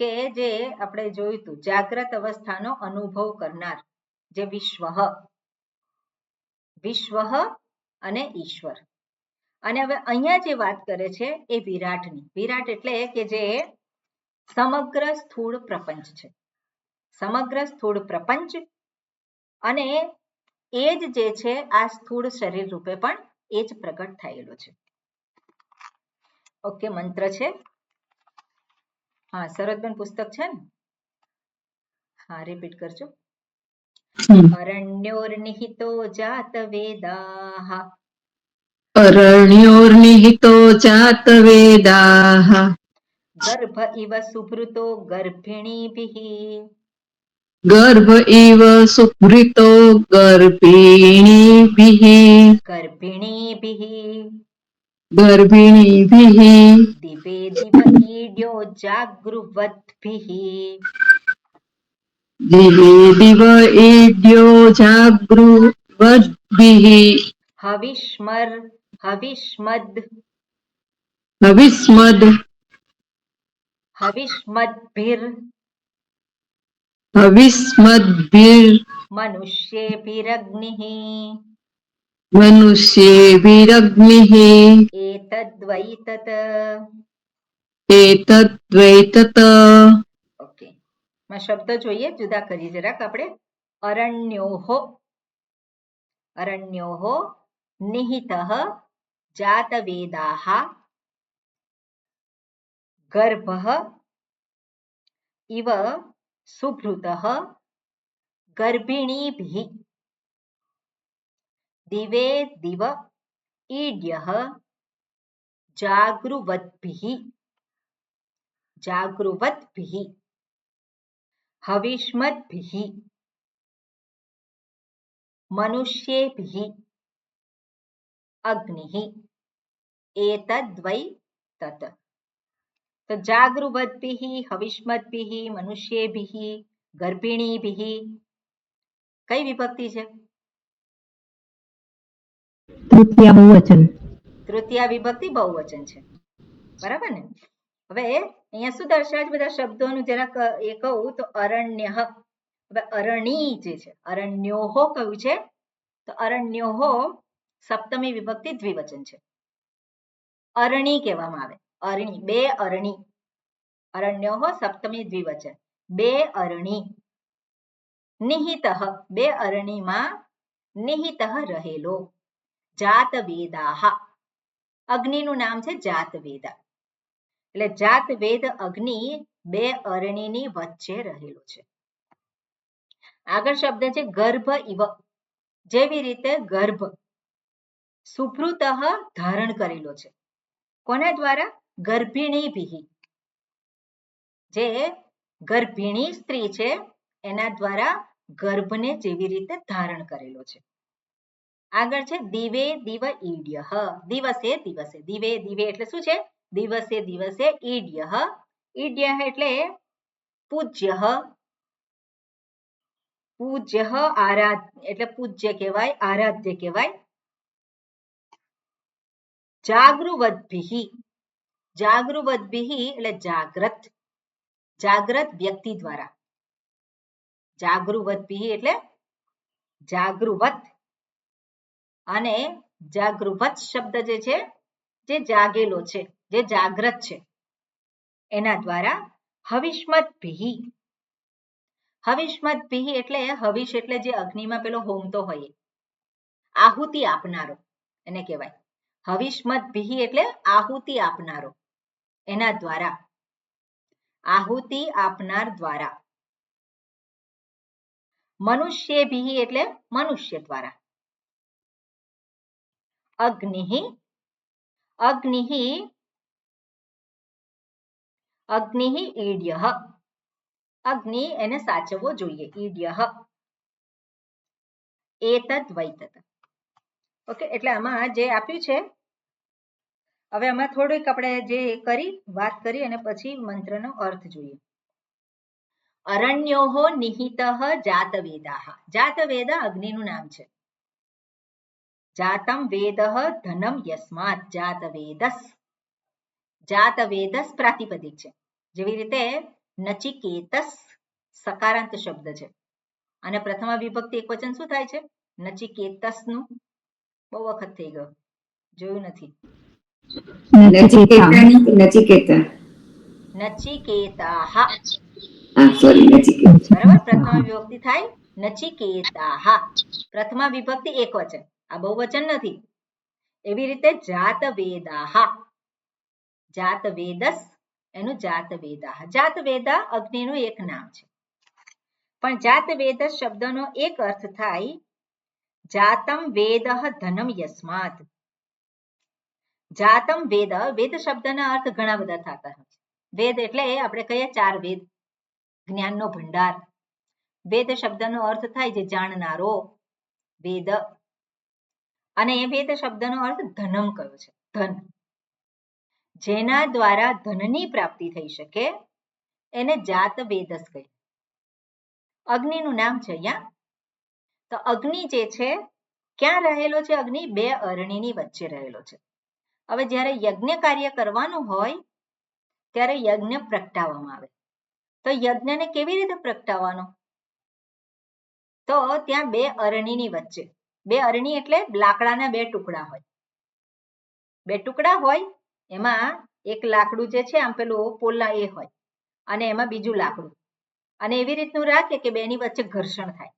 Speaker 1: કે જે આપણે જોયું હતું જાગ્રત અવસ્થાનો અનુભવ કરનાર જે વિશ્વ અને ઈશ્વર. અને હવે અહીંયા જે વાત કરે છે એ વિરાટની. વિરાટ એટલે કે જે સમગ્ર સ્થૂળ પ્રપંચ છે. સમગ્ર સ્થૂળ પ્રપંચ અને એ જ જે છે આ સ્થૂળ શરીર રૂપે પણ એ જ પ્રગટ થયેલો છે. ઓકે. મંત્ર છે. હા, સરોજબેન પુસ્તક છે ને? હા, રિપીટ કરજો. અરણ્યોર્નિહિતો જાત વેદાઃ.
Speaker 2: અરણ્યોર્નિહિતો જાત વેદાઃ.
Speaker 1: ગર્ભ ઇવ સુભૃતો ગર્ભિણીભિઃ.
Speaker 2: ગર્ભ ઇવ સુભૃતો ગર્ભિણીભિઃ.
Speaker 1: દિવે દિવ ઈડ્યો જાગૃવદ્ભિઃ.
Speaker 2: દિવે દિવ ઈડ્યો જાગૃવદ્ભિઃ.
Speaker 1: હવિષ્મદ્ભિર્
Speaker 2: મનુષ્યેભિરગ્નિઃ. એતદ્વૈતત.
Speaker 1: ઓકે. માં શબ્દ જોઈએ, જુદા કરી જરાક આપણે. અરણ્યોઃ નિહિતઃ જાતવેદાઃ ગર્ભઃ ઇવ સુભૃતઃ ગર્ભિણીભિઃ દિવે દિવ ઈડ્યઃ જાગૃવદ્ભિઃ હવિષ્મદ્ભિઃ મનુષ્યેભિઃ અગ્નિઃ એતદ્વૈ તત. તો જાગૃવદ્ભિઃ હવિષ્મદ્ભિઃ મનુષ્યેભિઃ ગર્ભિણીભિઃ કઈ વિભક્તિ છે?
Speaker 2: તૃતીયા બહુવચન.
Speaker 1: તૃતીયા વિભક્તિ બહુવચન છે, બરાબર ને? હવે અહીંયા શું દર્શાવે છે? બધા શબ્દોનું જરાક એ કહું તો અરણ્ય. હવે અરણી જે છે, અરણ્યોહો કયું છે? તો અરણ્યોહો સપ્તમી વિભક્તિ દ્વિવચન છે. અરણી કહેવામાં આવે. અરણી, બે અરણી. અરણ્યોહો સપ્તમી દ્વિવચન, બે અરણી. નિહિતઃ, બે અરણીમાં નિહિતઃ રહેલો. જાતવેદાઃ, અગ્નિનું નામ છે જાતવેદા. એટલે જાતવેદ અગ્નિ બે અરણીની વચ્ચે રહેલો છે. આગળ શબ્દ છે ગર્ભ ઇવ. જેવી રીતે ગર્ભ સુભૃતઃ ધારણ કરેલો છે. કોના દ્વારા? ગર્ભિણીભિઃ. જે ગર્ભિણી સ્ત્રી છે એના દ્વારા ગર્ભને જેવી રીતે ધારણ કરેલો છે. આગળ છે દિવે દિવ ઈડ્યઃ. દિવસે દિવસે, દિવે દિવે એટલે શું છે? દિવસે દિવસે. ઈડ્યઃ, ઈડ્યઃ એટલે પૂજ્ય. પૂજ્ય આરાધ્ય એટલે પૂજ્ય કહેવાય, આરાધ્ય કહેવાય. જાગૃવદ્ભિઃ, જાગૃવદ્ભિઃ એટલે જાગ્રત, જાગ્રત વ્યક્તિ દ્વારા. જાગૃવદ્ભિઃ એટલે જાગૃવત. અને જાગૃવત શબ્દ જે છે, જે જાગેલો છે, જે જાગ્રત છે, એના દ્વારા. હવિષ્મદ્ભિઃ, હવિષ્મદ્ભિઃ એટલે હવિષ એટલે જે અગ્નિમાં પેલો હોમતો હોય, આહુતિ આપનારો એને કહેવાય. હવિષ્મદ્ભિઃ એટલે આહુતિ આપનારો, એના દ્વારા. આહુતિ આપનાર દ્વારા. મનુષ્યેભિઃ એટલે મનુષ્ય દ્વારા. અગ્નિઃ, અગ્નિઃ, અગ્નિઃ ઈડ્યઃ. અગ્નિ એને સાચવવો જોઈએ. ઈડ્યઃ એતદ્વૈ તત. ઓકે, એટલે આમાં જે આપ્યું છે, હવે આમાં થોડીક આપણે જે વાત કરી અને પછી મંત્રનો અર્થ જોઈએ. અરણ્યોહો નિહિતઃ જાતવેદાઃ. જાતવેદા અગ્નિનું નામ છે. જાતમ વેદઃ ધનમ યસ્માત જાતવેદસ. જાતવેદસ પ્રાતિપદિક છે. જેવી રીતે નચિકેતસ સકારાંત શબ્દ છે અને પ્રથમા વિભક્તિ એક વચન શું થાય છે? નચિકેતસનું. બહુ વખત થઈ ગયો, જોયું નથી. નચિકેતાઃ. બરાબર, પ્રથમા વિભક્તિ થાય નચિકેતાઃ. પ્રથમા વિભક્તિ એક વચન, આ બહુવચન નથી. એવી રીતે જાતવેદાઃ, જાતવેદસ એનું જાતવેદાઃ. જાતવેદા અગ્નિનું એક નામ છે. પણ જાતવેદસ શબ્દનો એક અર્થ થાય જાતમ વેદઃ ધનમ યસ્માત. જાતમ વેદ, વેદ શબ્દના અર્થ ઘણા બધા થતા હોય છે. વેદ એટલે આપણે કહીએ 4 વેદ, જ્ઞાનનો ભંડાર. વેદ શબ્દનો અર્થ થાય જે જાણનારો, વેદ. અને એ વેદ શબ્દનો અર્થ ધનમ કયો છે, ધન. જેના દ્વારા ધનની પ્રાપ્તિ થઈ શકે એને જાતવેદસ કહે. અગ્નિનું નામ છે અહીંયા. તો અગ્નિ જે છે ક્યાં રહેલો છે? અગ્નિ બે અરણીની વચ્ચે રહેલો છે. હવે જ્યારે યજ્ઞ કાર્ય કરવાનું હોય ત્યારે યજ્ઞ પ્રગટાવવામાં આવે. તો યજ્ઞને કેવી રીતે પ્રગટાવવાનો? તો ત્યાં બે અરણીની વચ્ચે, બે અરણી એટલે લાકડાના બે ટુકડા હોય. બે ટુકડા હોય, એમાં એક લાકડું જે છે આમ પેલું પોલા એ હોય અને એમાં બીજું લાકડું, અને એવી રીતનું રાખે કે બેની વચ્ચે ઘર્ષણ થાય.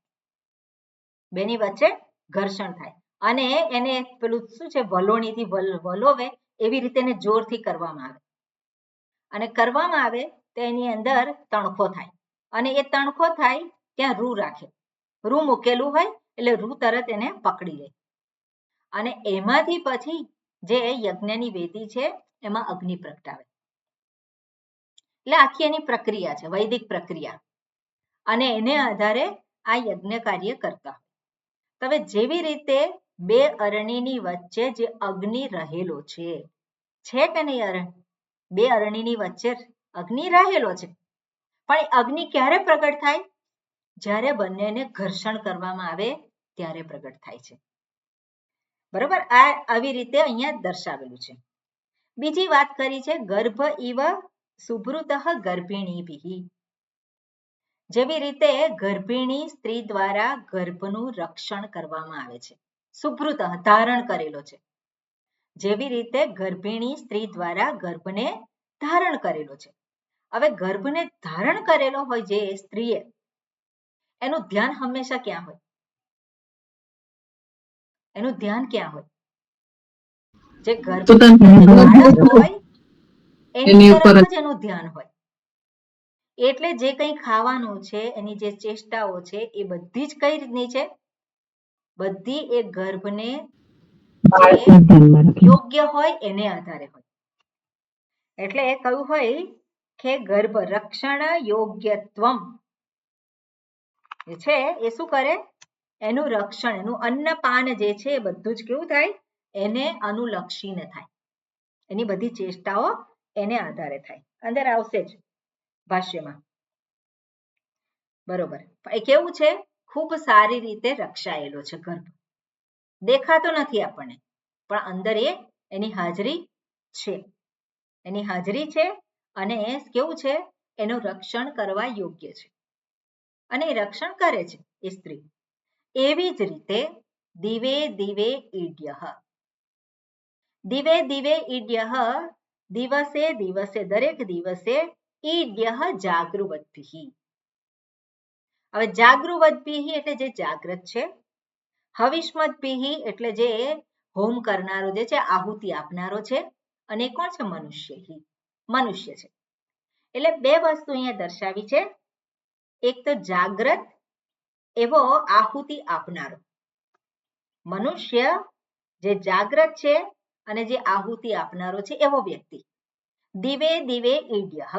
Speaker 1: બેની વચ્ચે ઘર્ષણ થાય અને એને પેલું શું છે વલોણીથી વલોવે એવી રીતે એને જોરથી કરવામાં આવે અને કરવામાં આવે તો એની અંદર તણખો થાય અને એ તણખો થાય ત્યાં રૂ રાખે રૂ મૂકેલું હોય એટલે રૂ તરત એને પકડી લે અને એમાંથી પછી જે યજ્ઞની વેદી છે એમાં અગ્નિ પ્રગટાવે એટલે આખી એની પ્રક્રિયા છે વૈદિક પ્રક્રિયા અને એને આધારે આ યજ્ઞ કાર્ય કરતા હવે જેવી રીતે બે અરણીની વચ્ચે જે અગ્નિ રહેલો છે કે નહીં બે અરણીની વચ્ચે અગ્નિ રહેલો છે પણ અગ્નિ ક્યારે પ્રગટ થાય જ્યારે બંનેને ઘર્ષણ કરવામાં આવે ત્યારે પ્રગટ થાય છે બરોબર આ આવી રીતે અહીંયા દર્શાવેલું છે બીજી વાત કરી છે ગર્ભ ઇવ સુભૃત ગર્ભિણીભિ જેવી રીતે ગર્ભિણી સ્ત્રી દ્વારા ગર્ભનું રક્ષણ કરવામાં આવે છે સુભૃત ધારણ કરેલો છે જેવી રીતે ગર્ભિણી સ્ત્રી દ્વારા ગર્ભને ધારણ કરેલો છે હવે ગર્ભને ધારણ કરેલો હોય જે સ્ત્રીએ એનું ધ્યાન હંમેશા ક્યાં હોય એનું ધ્યાન ક્યાં હોય જે બાળક હોય એની તરફ જ એનું ધ્યાન હોય એટલે જે કંઈ ખાવાનું છે એની જે ચેષ્ટાઓ છે એ બધી જ કઈ રીતની છે બધી એ ગર્ભને યોગ્ય હોય એને આધારે હોય એટલે કહ્યું હોય કે ગર્ભ રક્ષણ યોગ્યત્વમ છે એ શું કરે એનું રક્ષણ એનું અન્નપાન જે છે એ બધું જ કેવું થાય એને અનુલક્ષીને થાય એની બધી ચેષ્ટાઓ એને આધારે થાય અંદર આવશે જ ભાષ્યમાં બરોબર એ કેવું છે ખૂબ સારી રીતે રક્ષાયેલો છે ગર્ભ દેખાતો નથી આપણને પણ અંદર એની હાજરી છે એની હાજરી છે અને કેવું છે એનું રક્ષણ કરવા યોગ્ય છે અને એ રક્ષણ કરે છે એ સ્ત્રી એવી જ રીતે દિવે દિવે ઈડ્યઃ દિવે દિવે ઈડ્યઃ દિવસે દિવસે દરેક દિવસે ઈડ્યઃ જાગૃવદ્ભિઃ હવે જાગૃવદ્ભિઃ એટલે જે જાગ્રત છે હવિષ્મદ્ભિઃ એટલે જે હોમ કરનારો જે છે આહુતિ આપનારો છે અને કોણ છે મનુષ્ય છે એટલે બે વસ્તુ અહીંયા દર્શાવી છે એક તો જાગ્રત એવો આહુતિ આપનારો મનુષ્ય જે જાગ્રત છે અને જે આહુતિ આપનારો છે એવો વ્યક્તિ દિવે દિવે ઈડ્યઃ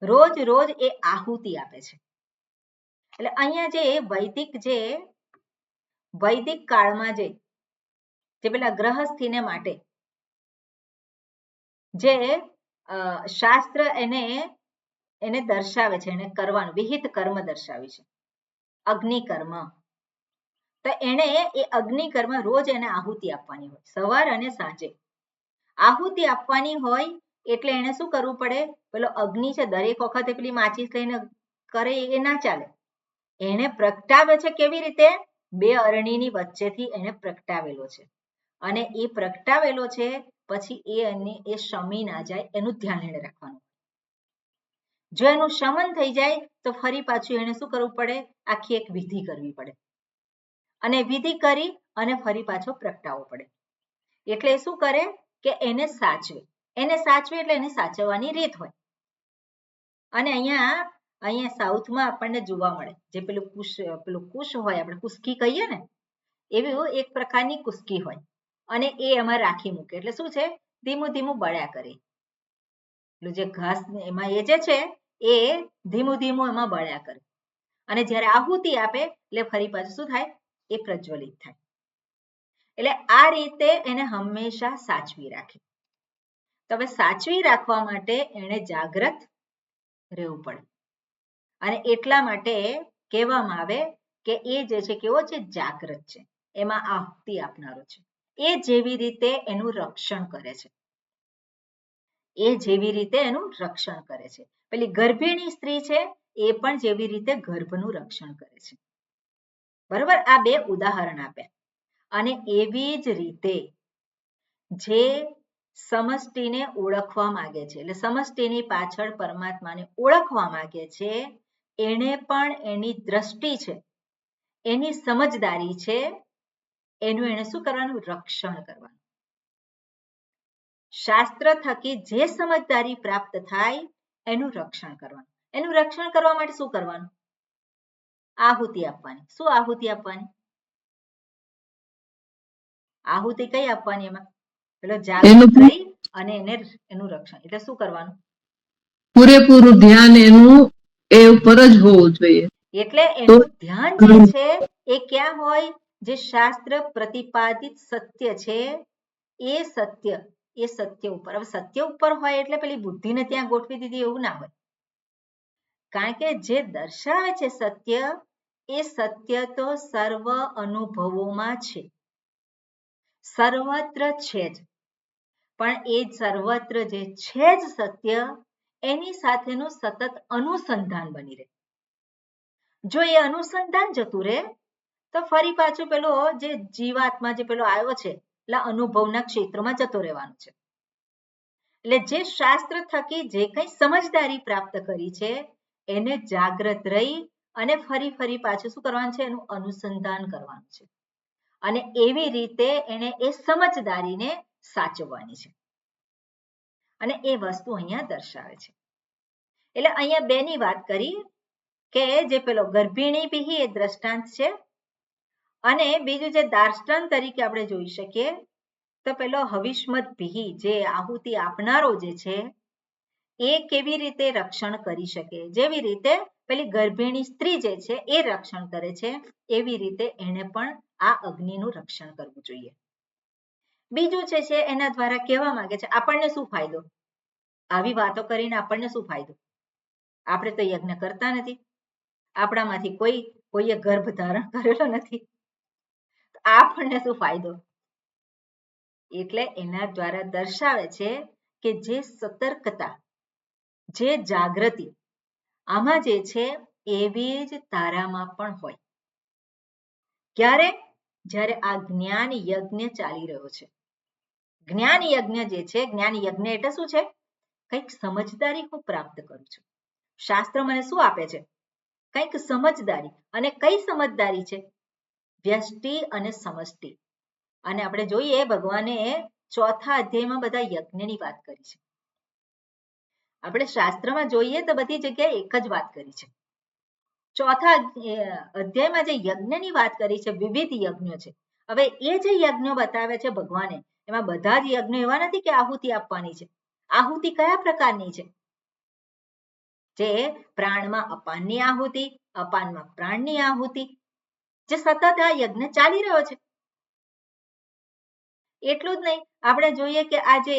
Speaker 1: રોજ રોજ એ આહુતિ આપે છે એટલે અહીંયા જે વૈદિક કાળમાં જે પેલા ગ્રહસ્થીને માટે જે શાસ્ત્ર એને દર્શાવે છે એને કરવાનું વિહિત કર્મ દર્શાવે છે અગ્નિ કર્મ તો એને એ અગ્નિ કર્મ રોજ એને આહુતિ આપવાની હોય સવાર અને સાંજે આહુતિ આપવાની હોય એટલે એને શું કરવું પડે પેલો અગ્નિ છે દરેક વખતે પેલી માચીસ લઈને કરે એ ના ચાલે એને પ્રગટાવે છે કેવી રીતે બે અરણીની વચ્ચેથી એને પ્રગટાવેલો છે અને એ પ્રગટાવેલો છે પછી એ શમી ના જાય એનું ધ્યાન એને રાખવાનું જો એનું શમન થઈ જાય તો ફરી પાછું એને શું કરવું પડે આખી એક વિધિ કરવી પડે અને વિધિ કરી અને ફરી પાછો પ્રગટાવવો પડે એટલે શું કરે કે એને સાચવે એટલે એને સાચવવાની રીત હોય અને અહીંયા સાઉથમાં આપણને જોવા મળે જે પેલું કુશ હોય આપણે કુસ્કી કહીએ ને એવી એક પ્રકારની કુસ્કી હોય અને એ એમાં રાખી મૂકે એટલે શું છે ધીમું ધીમું બળ્યા કરે એટલે જે ઘાસ એમાં એ જે છે એ ધીમું ધીમું એમાં બળ્યા કરે અને જ્યારે આહુતિ આપે એટલે ફરી પાછું શું થાય એ પ્રજ્વલિત થાય એટલે આ રીતે એને હંમેશા સાચવી રાખે તો હવે સાચવી રાખવા માટે એને જાગ્રત રહેવું પડે અને એટલા માટે કહેવામાં આવે કે એ જે છે કેવો છે જાગ્રત છે એમાં આહુતિ આપનારો છે એ જેવી રીતે એનું રક્ષણ કરે છે પેલી ગર્ભિણી સ્ત્રી છે એ પણ જેવી રીતે ગર્ભનું રક્ષણ કરે છે બરોબર આ બે ઉદાહરણ આપ્યા અને એવી જ રીતે જે સમષ્ટિને ઓળખવા માંગે છે એટલે સમષ્ટિની પાછળ પરમાત્માને ઓળખવા માંગે છે એને પણ એની દ્રષ્ટિ છે એની સમજદારી છે એનું એને શું કરવાનું? રક્ષણ કરવાનું. શાસ્ત્ર થકી જે સમજદારી પ્રાપ્ત થાય એનું રક્ષણ કરવાનું. એનું રક્ષણ કરવા માટે શું કરવાનું? આહુતિ આપવાની. શું આહુતિ આપવાની? આહુતિ કઈ આપવાની? એમાં પેલો જાગૃત રહી અને એનું રક્ષણ. એટલે શું કરવાનું?
Speaker 3: પૂરેપૂરું ધ્યાન એનું એ ઉપર જ હોવું જોઈએ.
Speaker 1: એટલે એનું ધ્યાન જે છે એ ક્યાં હોય? જે શાસ્ત્ર પ્રતિપાદિત સત્ય છે એ સત્ય ઉપર. હવે સત્ય ઉપર હોય એટલે પેલી બુદ્ધિને ત્યાં ગોઠવી દીધી એવું ના હોય. કારણ કે જે દર્શાવે છે સત્ય, એ સત્ય તો સર્વ અનુભવોમાં છે, સર્વત્ર છે જ. પણ એ સર્વત્ર જે છે જ સત્ય, એની સાથેનું સતત અનુસંધાન બની રહે. જો એ અનુસંધાન જતું રહે તો ફરી પાછું પેલો જે જીવાત્મા જે પેલો આવ્યો છે એટલે અનુભવના ક્ષેત્રમાં જતો રહેવાનો છે. એટલે જે શાસ્ત્ર થકી જે કંઈ સમજદારી પ્રાપ્ત કરી છે એને જાગ્રત રહી અને ફરી પાછું શું કરવાનું છે? એનું અનુસંધાન કરવાનું છે. અને એવી રીતે એને એ સમજદારીને સાચવવાની છે. અને એ વસ્તુ અહીંયા દર્શાવે છે. એટલે અહીંયા બેની વાત કરી કે જે પેલો ગર્ભિણી બી એ દ્રષ્ટાંત છે, અને બીજું જે દાર્ષ્ટાંત તરીકે આપણે જોઈ શકીએ તો પેલો હવિષ્મત ભી જે આહુતિ આપનારો જે છે એ કેવી રીતે રક્ષણ કરી શકે, જેવી રીતે પેલી ગર્ભિણી સ્ત્રી જે છે એ રક્ષણ કરે છે, એવી રીતે એને પણ આ અગ્નિનું રક્ષણ કરવું જોઈએ. બીજું છે એના દ્વારા કહેવા માંગે છે આપણને શું ફાયદો? આવી વાતો કરીને આપણને શું ફાયદો? આપણે તો યજ્ઞ કરતા નથી, આપણામાંથી કોઈએ ગર્ભ ધારણ કરેલો નથી, આપણને શું ફાયદો? એટલે એના દ્વારા દર્શાવે છે કે જે સતર્કતા, જે જાગૃતિ આમાં જે છે એવી જ તારામાં પણ હોય. ક્યારે? જ્યારે આ જ્ઞાન યજ્ઞ ચાલી રહ્યો છે. જ્ઞાન યજ્ઞ જે છે, જ્ઞાન યજ્ઞ એટલે શું છે? કંઈક સમજદારી હું પ્રાપ્ત કરું છું. શાસ્ત્ર મને શું આપે છે? કંઈક સમજદારી. અને કઈ સમજદારી છે? વ્યષ્ટિ અને સમષ્ટિ. અને આપણે જોઈએ ભગવાને ચોથા અધ્યાયમાં બધા યજ્ઞની વાત કરી છે. આપણે શાસ્ત્રમાં જોઈએ તો બધી જગ્યાએ એક જ વાત કરી છે. ચોથા અધ્યાયમાં જે યજ્ઞની વાત કરી છે, વિવિધ યજ્ઞો છે. હવે એ જે યજ્ઞો બતાવે છે ભગવાને, એમાં બધા જ યજ્ઞો એવા નથી કે આહુતિ આપવાની છે. આહુતિ કયા પ્રકારની છે? જે પ્રાણમાં અપાનની આહુતિ, અપાનમાં પ્રાણની આહુતિ, જે સતત આ યજ્ઞ ચાલી રહ્યો છે. એટલું જ નહીં, આપણે જોઈએ કે આ જે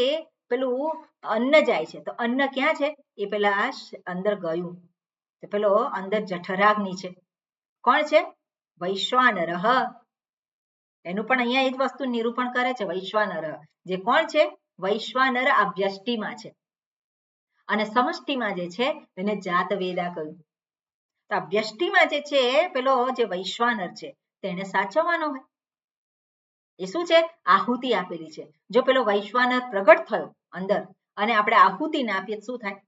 Speaker 1: પેલું અન્ન જાય છે તો અન્ન ક્યાં છે? એ પેલા અંદર ગયું, પેલો અંદર જઠરાગ્નિ છે. કોણ છે? વૈશ્વાનર. એનું પણ અહીંયા એ જ વસ્તુ નિરૂપણ કરે છે. વૈશ્વાનર જે કોણ છે? વૈશ્વાનર આ વ્યષ્ટિમાં છે, અને સમષ્ટિમાં જે છે એને જાત વેદા કહ્યું. તો આ વ્યષ્ટિમાં જે છે પેલો જે વૈશ્વાનર છે તેને સાચવવાનો હોય. એ શું છે? આહુતિ આપેલી છે. જો પેલો વૈશ્વાનર પ્રગટ થયો અંદર અને આપણે આહુતિ ના આપીએ શું થાય?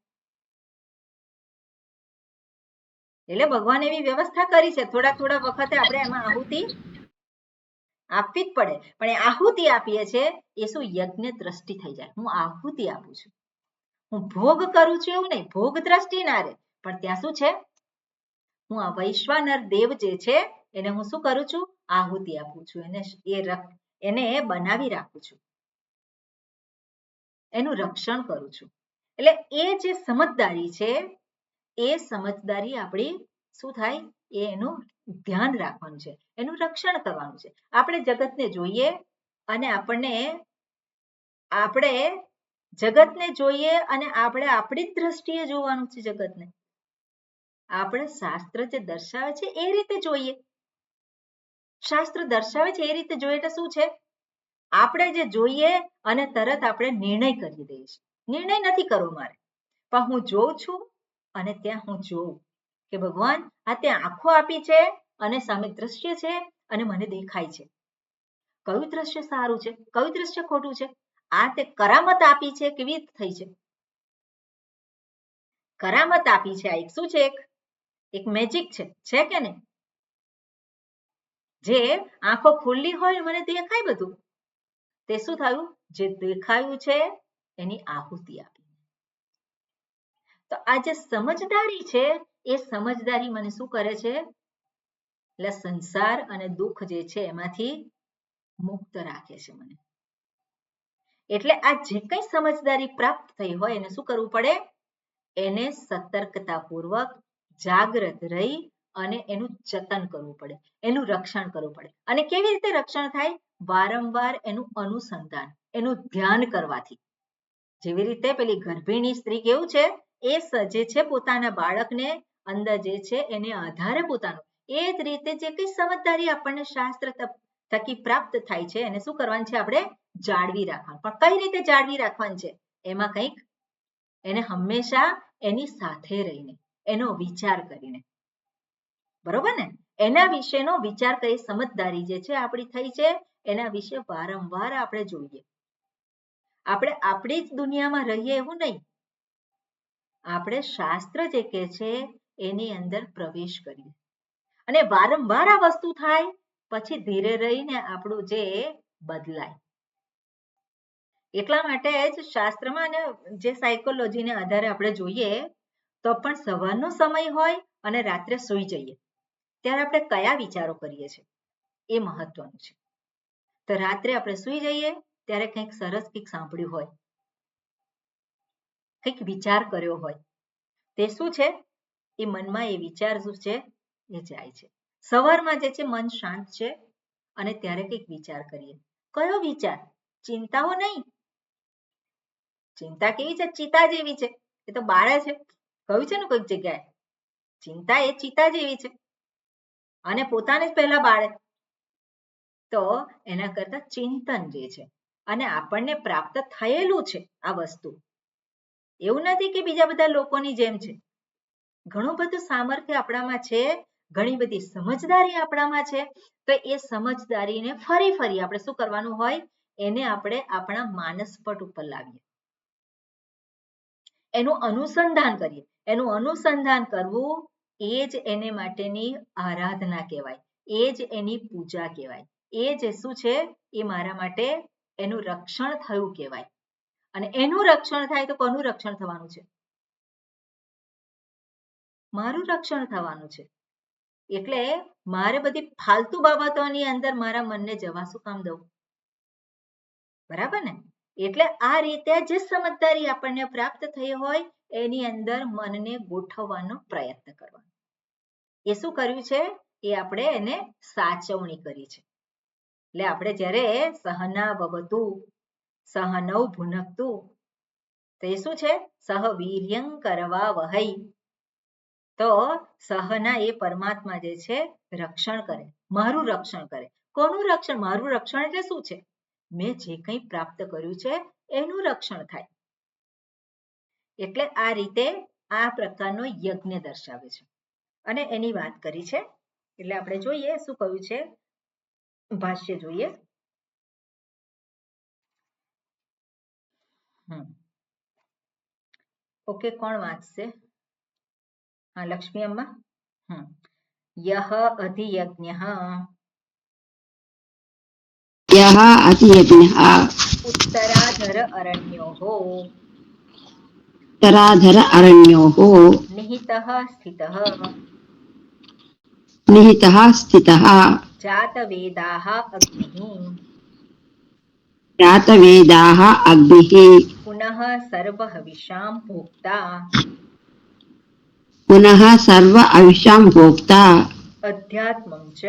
Speaker 1: એટલે ભગવાન એવી વ્યવસ્થા કરી છે, થોડા વખતે આપણે એમાં આહુતિ આપવી જ પડે. પણ એ આહુતિ આપીએ છે એ શું? યજ્ઞ દ્રષ્ટિ થઈ જાય. હું આહુતિ આપું છું, હું ભોગ કરું છું એવું નહીં, ભોગ દ્રષ્ટિ ના રહે. પણ ત્યાં શું છે? હું આ વૈશ્વાનર દેવ જે છે એને હું શું કરું છું? આહુતિ આપું છું, એને બનાવી રાખું છું, એનું રક્ષણ કરું છું. એટલે એ જે સમજદારી છે એ સમજદારી આપણી શું થાય? એનું ધ્યાન રાખવાનું છે, એનું રક્ષણ કરવાનું છે. આપણે જગતને જોઈએ અને આપણે જગતને જોઈએ અને આપણે આપણી જ દ્રષ્ટિએ જોવાનું છે જગતને. આપણે શાસ્ત્ર જે દર્શાવે છે એ રીતે જોઈએ. શાસ્ત્ર દર્શાવે છે એ રીતે જોઈએ એટલે શું છે? આપણે જે જોઈએ અને તરત આપણે નિર્ણય કરી દઈએ છીએ. નિર્ણય નથી કરવો મારે, પણ હું જોઉં છું અને ત્યાં હું જોઉં કે ભગવાન આ ત્યાં આંખો આપી છે અને સામે દ્રશ્ય છે અને મને દેખાય છે. કયું દ્રશ્ય સારું છે, કયું દ્રશ્ય ખોટું છે? આ તે કરામત આપી છે, કેવી રીતે થઈ છે? કરામત આપી છે. આ એક શું છે? એક મેજિક છે કે નહીં? જે આંખો ખુલ્લી હોય મને દેખાય બધું, તે શું થયું? જે દેખાયું છે એની આહુતિ આપી. તો આ જે સમજદારી છે એ સમજદારી મને શું કરે છે? એટલે સંસાર અને દુઃખ જે છે એમાંથી મુક્ત રાખે છે મને. એટલે આ જે કઈ સમજદારી પ્રાપ્ત થઈ હોય એને શું કરવું પડે? એને સતર્કતાપૂર્વક જાગૃત રહી અને એનું જતન કરવું પડે, એનું રક્ષણ કરવું પડે. અને કેવી રીતે રક્ષણ થાય? વારંવાર એનું અનુસંધાન, એનું ધ્યાન કરવાથી. જેવી રીતે પેલી ગર્ભિણી સ્ત્રી કેવું છે, એ જે છે પોતાના બાળકને અંદર જે છે એને આધારે પોતાનું, એ જ રીતે જે કઈ સમજદારી આપણને શાસ્ત્ર થકી પ્રાપ્ત થાય છે એને શું કરવાનું છે? આપણે જાળવી રાખવાનું. પણ કઈ રીતે જાળવી રાખવાનું છે? એમાં કંઈક એને હંમેશા એની સાથે રહીને, એનો વિચાર કરીને, બરોબર ને? એના વિશેનો વિચાર કરી, સમજદારી જે છે આપણી થઈ છે એના વિશે વારંવાર આપણે જોઈએ. આપણે આપણી જ દુનિયામાં રહીએ એવું નહીં, આપણે શાસ્ત્ર જે કહે છે એની અંદર પ્રવેશ કરીએ અને વારંવાર આ વસ્તુ થાય પછી ધીરે રહીને આપણું જે બદલાય. એટલા માટે જ શાસ્ત્રમાં અને જે સાયકોલોજીને આધારે આપણે જોઈએ તો પણ સવારનો સમય હોય અને રાત્રે સૂઈ જઈએ ત્યારે આપણે કયા વિચારો કરીએ છીએ એ મહત્વનું છે. તો રાત્રે આપણે સૂઈ જઈએ ત્યારે કંઈક સરસ કંઈક સાંભળ્યું હોય, કંઈક વિચાર કર્યો હોય, તે શું છે? એ મનમાં એ વિચાર શું છે એ જાય છે. સવારમાં જે છે મન શાંત છે અને ત્યારે કંઈક વિચાર કરીએ. કયો વિચાર? ચિંતાઓ નહીં. ચિંતા કેવી છે? ચિતા જેવી છે, એ તો બાળે છે. કહ્યું છે ને કોઈક જગ્યાએ, ચિંતા એ ચિતા જેવી છે અને પોતાને જ પહેલા બાળે. તો એના કરતા ચિંતન જે છે અને આપણને પ્રાપ્ત થયેલું છે આ વસ્તુ, એવું નથી કે બીજા બધા લોકોની જેમ છે. ઘણું બધું સામર્થ્ય આપણામાં છે, ઘણી બધી સમજદારી આપણામાં છે. તો એ સમજદારીને ફરી આપણે શું કરવાનું હોય? એને આપણે આપણા માનસપટ ઉપર લાવીએ, એનું અનુસંધાન કરીએ. એનું અનુસંધાન કરવું એ જ એને માટેની આરાધના કહેવાય, એ જ એની પૂજા કહેવાય. એ જ શું છે? એ મારા માટે એનું રક્ષણ થયું કહેવાય. અને એનું રક્ષણ થાય તો કોનું રક્ષણ થવાનું છે? મારું રક્ષણ થવાનું છે. એટલે મારે બધી ફાલતુ બાબતોની અંદર મારા મનને જવા શું કામ દઉં? બરાબર ને? એટલે આ રીતે જે સમજદારી આપણને પ્રાપ્ત થઈ હોય એની અંદર મનને ગોઠવવાનો પ્રયત્ન કરવાનો. એ શું કર્યું છે? એ આપણે એને સાચવણી કરી છે. એટલે આપણે જ્યારે સહના ભવતુ સહનૌ ભુનક્તુ, તો એ શું છે? સહ વીર્યં કરવા વહઈ. તો સહના એ પરમાત્મા જે છે રક્ષણ કરે, મારું રક્ષણ કરે. કોનું રક્ષણ? મારું રક્ષણ એટલે શું છે? મેં જે કંઈ પ્રાપ્ત કર્યું છે એનું રક્ષણ થાય. એટલે આ રીતે આ પ્રકારનો યજ્ઞ દર્શાવે છે અને એની વાત કરી છે. એટલે આપણે જોઈએ શું કહ્યું છે, ભાષ્ય જોઈએ. ઓકે, કોણ વાંચશે? હા, લક્ષ્મી અમ્મા. યહ અધિયજ્ઞઃ
Speaker 4: યહ અધિયજ્ઞઃ
Speaker 1: ઉત્તરાધર અરણ્યોઃ
Speaker 4: ઉત્તરાધર અરણ્યોઃ
Speaker 1: નિહિતઃ સ્થિતઃ
Speaker 4: નિહિતઃ સ્થિતઃ
Speaker 1: જાતવેદાઃ અગ્નિઃ
Speaker 4: જાતવેદાઃ અગ્નિઃ
Speaker 1: પુનઃ સર્વહવિષાં ભોક્તા
Speaker 4: પુનઃ સર્વ અવિષાં ભોક્તા
Speaker 1: અધ્યાત્મં ચ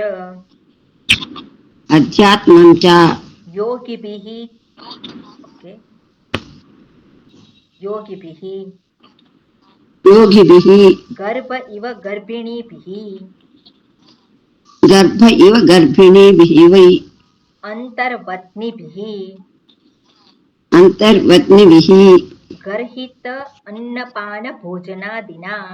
Speaker 4: અધ્યાત્મં ચ
Speaker 1: યોગિભિઃ ઓકે યોગિભિઃ
Speaker 4: યોગિભિઃ
Speaker 1: ગર્ભ ઇવ ગર્ભિણીભિઃ
Speaker 4: ગર્ભ ઇવ ગર્ભિણીભિઃ વૈ
Speaker 1: અંતર્વત્નિભિઃ
Speaker 4: અંતર્વત્નિભિઃ
Speaker 1: ગર્હિત અન્નપાન ભોજનાદિના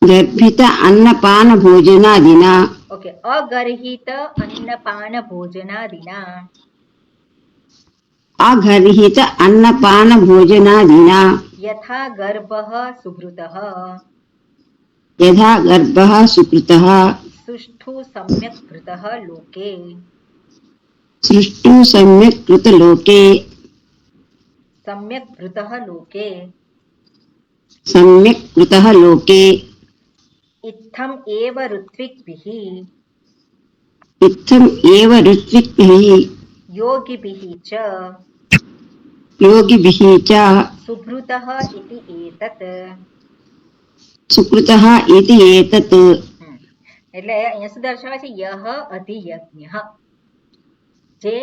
Speaker 4: ગર્ભિત અન્નપાન ભોજનાદિના
Speaker 1: ઓકે અગર્હિત અન્નપાન ભોજનાદિના
Speaker 4: અગર્હિત અન્નપાન ભોજનાદિના
Speaker 1: યથા ગર્ભઃ સુહૃતઃ
Speaker 4: યથા ગર્ભઃ સુકૃતઃ
Speaker 1: સુષ્ઠુ સમ્યક કૃતઃ લોકે
Speaker 4: સૃષ્ટુ સમ્યક કૃત લોકે
Speaker 1: સમ્યક કૃતઃ લોકે
Speaker 4: સમ્યક કૃતઃ લોકે
Speaker 1: ઇત્થમ એવ ઋત્વિક્ભિઃ
Speaker 4: ઇત્થમ એવ ઋત્વિક્ભિઃ
Speaker 1: યોગિભિઃ ચ
Speaker 4: યોગિભિઃ ચ
Speaker 1: સુભૃતઃ ઇતિ એતત.
Speaker 4: સુકૃતઃ ઇતિ એતત.
Speaker 1: એટલે અહીંયા શું દર્શાવે છે? યહ અધિયજ્ઞ, જે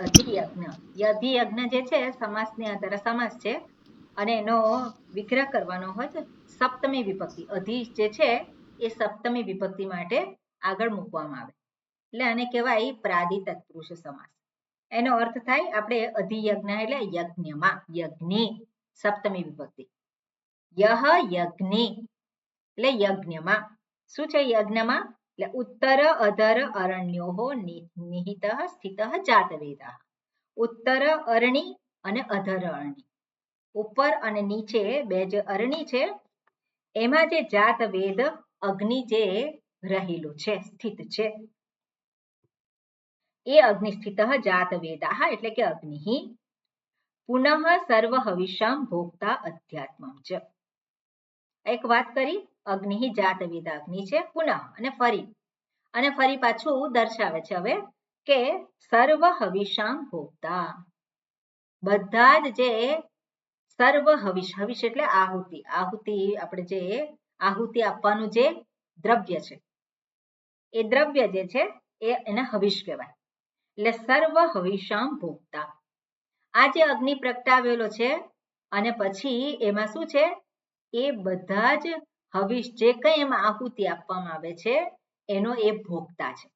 Speaker 1: અધિયજ્ઞ, અધિયજ્ઞ જે છે સમાસની અંદર સમાસ છે અને એનો વિગ્રહ કરવાનો હોય તો સપ્તમી વિભક્તિ, અધિ જે છે એ સપ્તમી વિભક્તિ માટે આગળ મૂકવામાં આવે એટલે આને કહેવાય પ્રાદિ તત્પુરુષ સમાસ. એનો અર્થ થાય આપણે અધિયજ્ઞ એટલે યજ્ઞમાં, યજ્ઞી સપ્તમી વિભક્તિ, યહ યજ્ઞી એટલે યજ્ઞમાં. શું છે યજ્ઞમાં? એટલે ઉત્તર અધર અરણ્યો નિહિત સ્થિત જાતવેદઃ. ઉત્તર અરણી અને અધર અરણી, ઉપર અને નીચે બે જે અરણી છે એમાં જે જાતવેદ અગ્નિ જે રહેલું છે, સ્થિત છે, એ અગ્નિ સ્થિત જાતવેદાઃ એટલે કે અગ્નિ. પુનઃ સર્વ હવિષામ ભોક્તા અધ્યાત્મમ ચ. એક વાત કરી, અગ્નિ જાતવેદ અગ્નિ છે, પુનઃ અને ફરી પાછું દર્શાવે છે હવે કે સર્વ હવિષામ ભોક્તા, બધા જ જે સર્વ હવિષ, હવિષ એટલે આહુતિ, આહુતિ આપણે જે આહુતિ આપવાનું જે દ્રવ્ય છે એ દ્રવ્ય જે છે એને હવિષ કહેવાય. એટલે સર્વ હવિષામ ભોક્તા, આ જે અગ્નિ પ્રગટાવેલો છે અને પછી એમાં શું છે એ બધા જ હવિષ જે કંઈ એમાં આહુતિ આપવામાં આવે છે એનો એ ભોગતા છે.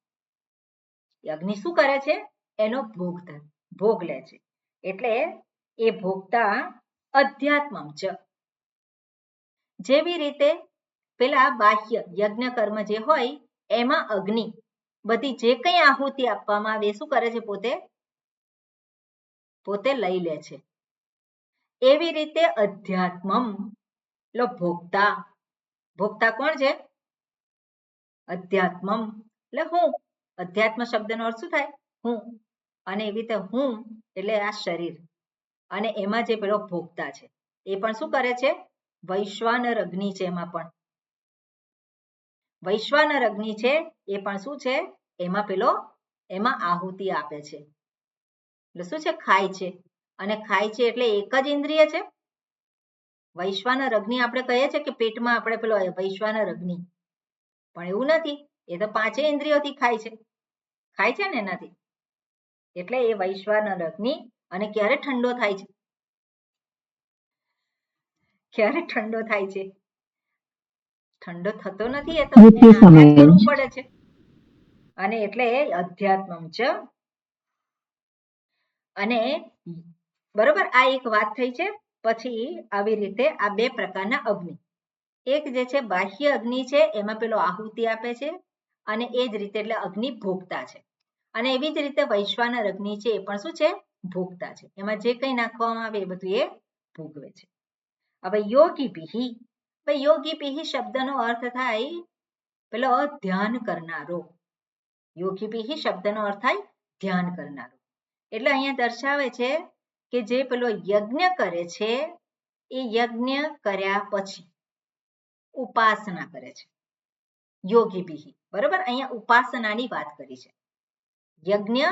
Speaker 1: અગ્નિ શું કરે છે? એનો ભોગ લે છે. એટલે એ ભોગતા અધ્યાત્મમ ચ. જેવી રીતે પેલા બાહ્ય યજ્ઞ કર્મ જે હોય એમાં અગ્નિ બધી જે કંઈ આહુતિ આપવામાં આવે શું કરે છે? પોતે લઈ લે છે. એવી રીતે અધ્યાત્મમ લો ભોગતા, ભોગતા કોણ છે? અધ્યાત્મમ એટલે હું. અધ્યાત્મ શબ્દનો અર્થ શું થાય? હું. અને એવી રીતે હું એટલે આ શરીર, અને એમાં જે પેલો ભોગતા છે એ પણ શું કરે છે? વૈશ્વાનર અગ્નિ છે, એમાં પણ વૈશ્વાનર અગ્નિ છે એ પણ શું છે? એમાં આહુતિ આપે છે. એટલે શું છે? ખાય છે. અને ખાય છે એટલે એક જ ઇન્દ્રિય છે. વૈશ્વાનર અગ્નિ આપણે કહીએ છીએ કે પેટમાં આપણે પેલો વૈશ્વાનર અગ્નિ, પણ એવું નથી, એ તો પાંચેય ઇન્દ્રિયોથી ખાય છે ને એનાથી. એટલે એ વૈશ્વાનર અગ્નિ. અને ક્યારે ઠંડો થાય છે? ક્યારે ઠંડો થાય છે? ઠંડો થતો નથી, એ તો
Speaker 2: મૃત્યુ સમયે.
Speaker 1: કરવું પડે છે. અને એટલે અધ્યાત્મમ ચ. અને બરોબર, આ એક વાત થઈ છે. પછી આવી રીતે આ બે પ્રકારના અગ્નિ, એક જે છે બાહ્ય અગ્નિ છે એમાં પેલો આહુતિ આપે છે અને એ જ રીતે એટલે અગ્નિ ભોગતા છે. અને એવી જ રીતે વૈશ્વાનર અગ્નિ છે એ પણ શું છે? ભોગતા છે. એમાં જે કંઈ નાખવામાં આવે એ બધું એ ભોગવે છે. હવે યોગીભિઃ, યોગીભિઃ શબ્દનો અર્થ થાય પેલો ધ્યાન કરનારો. યોગીભિઃ શબ્દનો અર્થ થાય ધ્યાન કરનારો. એટલે અહીંયા દર્શાવે છે કે જે પેલો યજ્ઞ કરે છે એ યજ્ઞ કર્યા પછી ઉપાસના કરે છે. યોગીભિઃ, બરોબર, અહીંયા ઉપાસનાની વાત કરી છે. યજ્ઞ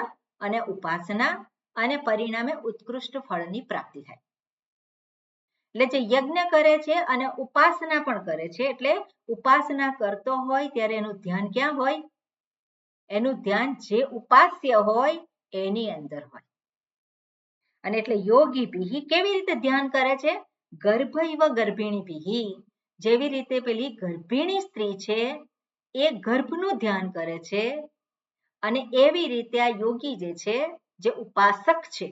Speaker 1: અને ઉપાસના, અને પરિણામે ઉત્કૃષ્ટ ફળની પ્રાપ્તિ થાય. એટલે જે યજ્ઞ કરે છે અને ઉપાસના પણ કરે છે, એટલે ઉપાસના કરતો હોય ત્યારે એનું ધ્યાન ક્યાં હોય? એનું ધ્યાન જે ઉપાસ્ય હોય એની અંદર હોય. અને એટલે યોગીભિઃ કેવી રીતે ધ્યાન કરે છે? ગર્ભ ઇવ ગર્ભિણીભિઃ, જેવી રીતે પેલી ગર્ભિણી સ્ત્રી છે એ ગર્ભનું ધ્યાન કરે છે, અને એવી રીતે આ યોગી જે છે, જે ઉપાસક છે,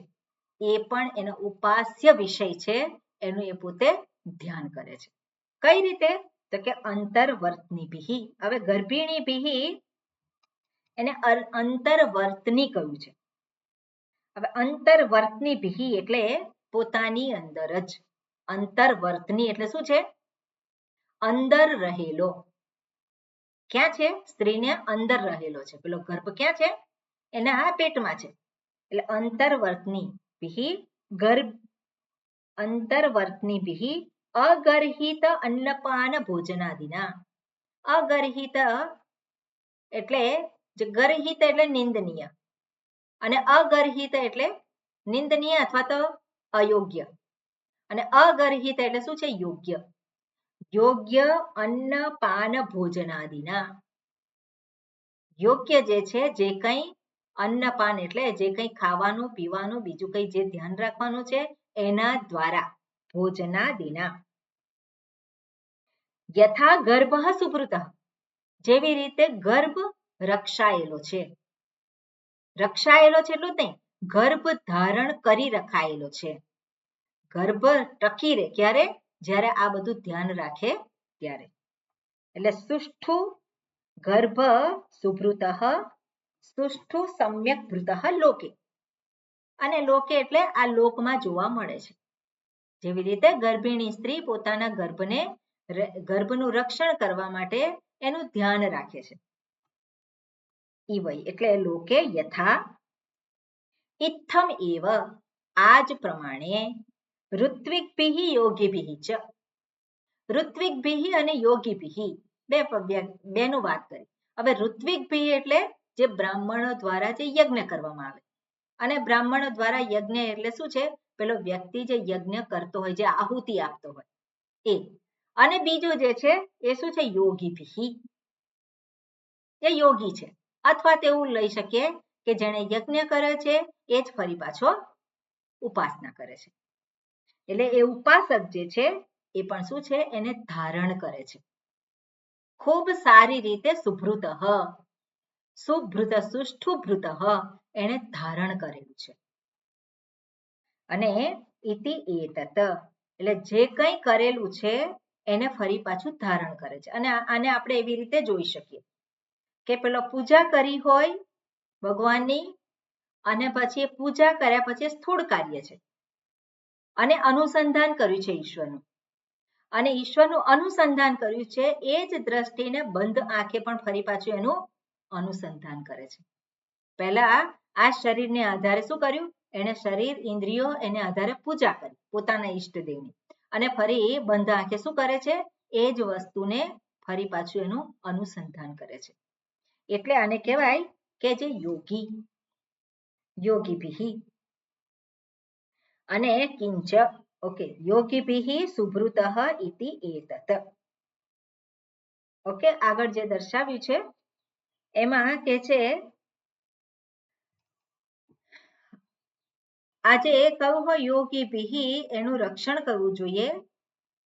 Speaker 1: એ પણ એનો ઉપાસ્ય વિષય છે એનું એ પોતે ધ્યાન કરે છે. કઈ રીતે? તો કે અંતર્વર્તનીભિઃ. હવે ગર્ભિણીભિઃ એને અંતર્વર્તની કહ્યું છે. હવે અંતર્વર્તનીભિઃ એટલે પોતાની અંદર જ. અંતર્વર્તની એટલે શું છે? અંદર રહેલો. ક્યાં છે? સ્ત્રીને અંદર રહેલો છે. પેલો ગર્ભ ક્યાં છે? એના પેટમાં છે. એટલે અંતર્વર્તનીભિઃ અગર્હિત અન્નપાન ભોજનાદિના. અગર્હિત એટલે ગર્હિત એટલે નિંદનીય અને અગર્હિત એટલે નિંદનીય અથવા તો અયોગ્ય અને અગર્હિત એટલે શું છે? યોગ્ય. યોગ્ય અન્નપાન ભોજનાદિના. યોગ્ય જે છે, જે કંઈ અન્નપાન એટલે જે કંઈ ખાવાનું પીવાનું બીજું કંઈ જે ધ્યાન રાખવાનું છે એના દ્વારા ભોજનાદિના. યથા ગર્ભ સુભૃતઃ. જેવી રીતે ગર્ભ રક્ષાયેલો છે. રક્ષાયેલો છે એટલું જ નહીં, ગર્ભ ધારણ કરી રખાયેલો છે. ગર્ભ ટકી રહે ક્યારે? જ્યારે આ બધું ધ્યાન રાખે ત્યારે. એટલે સુષ્ઠુ ગર્ભ સુભૃતઃ સુષ્ઠુ સમ્યક ભૃતઃ લોકે. અને લોકે એટલે આ લોકમાં જોવા મળે છે. જેવી રીતે ગર્ભિણી સ્ત્રી પોતાના ગર્ભનું રક્ષણ કરવા માટે એનું ધ્યાન રાખે છે. ઈવૈ એટલે લોકે યથા ઇત્થમ એવ આ જ પ્રમાણે ઋત્વિક્ભિઃ યોગીભિઃ ચ. ઋત્વિક્ભિઃ અને યોગીભિઃ બેનું વાત કરી. હવે ઋત્વિક્ભિઃ એટલે જે બ્રાહ્મણો દ્વારા જે યજ્ઞ કરવામાં આવે અને બ્રાહ્મણો દ્વારા યજ્ઞ એટલે શું છે? પેલો વ્યક્તિ જે યજ્ઞ કરતો હોય, જે આહુતિ આપતો હોય એ. અને બીજું જે છે એ શું છે? યોગીભિઃ. એ યોગી છે અથવા તેવું લઈ શકીએ કે જેણે યજ્ઞ કરે છે એ જ ફરી પાછો ઉપાસના કરે છે. એટલે એ ઉપાસક જે છે એ પણ શું છે? એને ધારણ કરે છે. ખૂબ સારી રીતે સુભૃતઃ સુષ્ઠુ ભૃતઃ એને ધારણ કરેલું છે. અને ઇતિ એતત એટલે જે કંઈ કરેલું છે એને ફરી પાછું ધારણ કરે છે. અને આને આપણે એવી રીતે જોઈ શકીએ કે પેલો પૂજા કરી હોય ભગવાનની અને પછી પૂજા કર્યા પછી સ્થૂળ કાર્ય છે અને અનુસંધાન કર્યું છે ઈશ્વરનું. અને ઈશ્વરનું અનુસંધાન કર્યું છે એ જ દ્રષ્ટિને બંધ આંખે પણ ફરી પાછું એનું અનુસંધાન કરે છે. પહેલા આ શરીરને આધારે શું કર્યું? એને શરીર ઇન્દ્રિયો એને આધારે પૂજા કરી પોતાના ઈષ્ટદેવની. અને ફરી બંધ આંખે શું કરે છે? એ જ વસ્તુને ફરી પાછું એનું અનુસંધાન કરે છે. એટલે આને કહેવાય કે જે યોગીભિઃ. અને કિંચ ઓકે યોગીભિઃ સુભૃતઃ ઇતિ એતત. ઓકે આગળ જે દર્શાવ્યું છે એમાં કે છે આજે કહ્યું હોય યોગીભિઃ એનું રક્ષણ કરવું જોઈએ.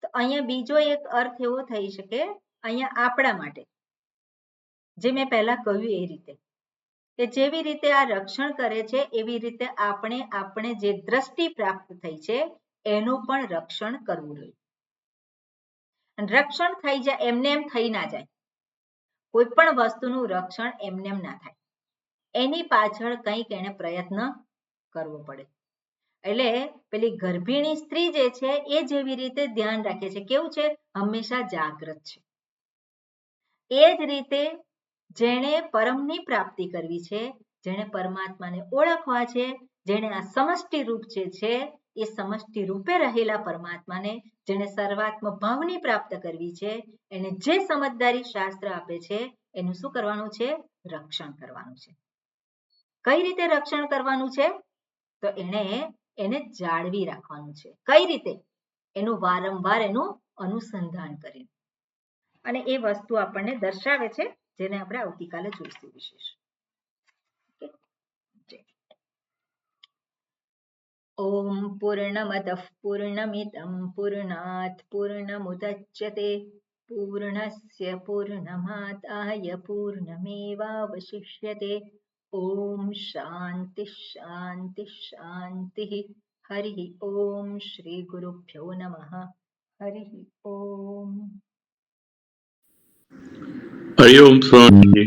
Speaker 1: તો અહીંયા બીજો એક અર્થ એવો થઈ શકે અહીંયા આપણા માટે, જે મેં પહેલા કહ્યું એ રીતે કે જેવી રીતે આ રક્ષણ કરે છે એવી રીતે આપણે જે દ્રષ્ટિ પ્રાપ્ત થઈ છે એનું પણ રક્ષણ કરવું જોઈએ. રક્ષણ થઈ જાય એમને એમ થઈ ના જાય. કોઈ પણ વસ્તુનું રક્ષણ એમને એમ ના થાય. એની પાછળ કંઈક એને પ્રયત્ન કરવો પડે. એટલે પેલી ગર્ભિણી સ્ત્રી જે છે એ જેવી રીતે ધ્યાન રાખે છે, કેવું છે? હંમેશા જાગૃત છે. એ જ રીતે જેણે પરમની પ્રાપ્તિ કરવી છે, જેણે પરમાત્માને ઓળખવા છે, જેણે આ સમષ્ટિ રૂપ જે છે એ સમષ્ટિ રૂપે રહેલા પરમાત્માને જેણે સર્વાત્મ ભાવની પ્રાપ્ત કરવી છે, એને જે સમજદારી શાસ્ત્ર આપે છે એનું શું કરવાનું છે? રક્ષણ કરવાનું છે. કઈ રીતે રક્ષણ કરવાનું છે? તો એને જાળવી રાખવાનું છે. કઈ રીતે? એનું વારંવાર એનું અનુસંધાન કરીને. અને એ વસ્તુ આપણને દર્શાવે છે જેને આપણે આવતીકાલે જોઈશું વિશેષ. ઓમ પૂર્ણમદઃ પૂર્ણમિદં પૂર્ણાત પૂર્ણમુદચ્યતે પૂર્ણસ્ય પૂર્ણમાદાય પૂર્ણમેવાવશિષ્યતે. ઓમ શાંતિ શાંતિ શાંતિ. હરિ ઓમ શ્રી ગુરુભ્યો નમઃ. હરિ ઓમ.
Speaker 5: હરિ ઓમ સ્વામી.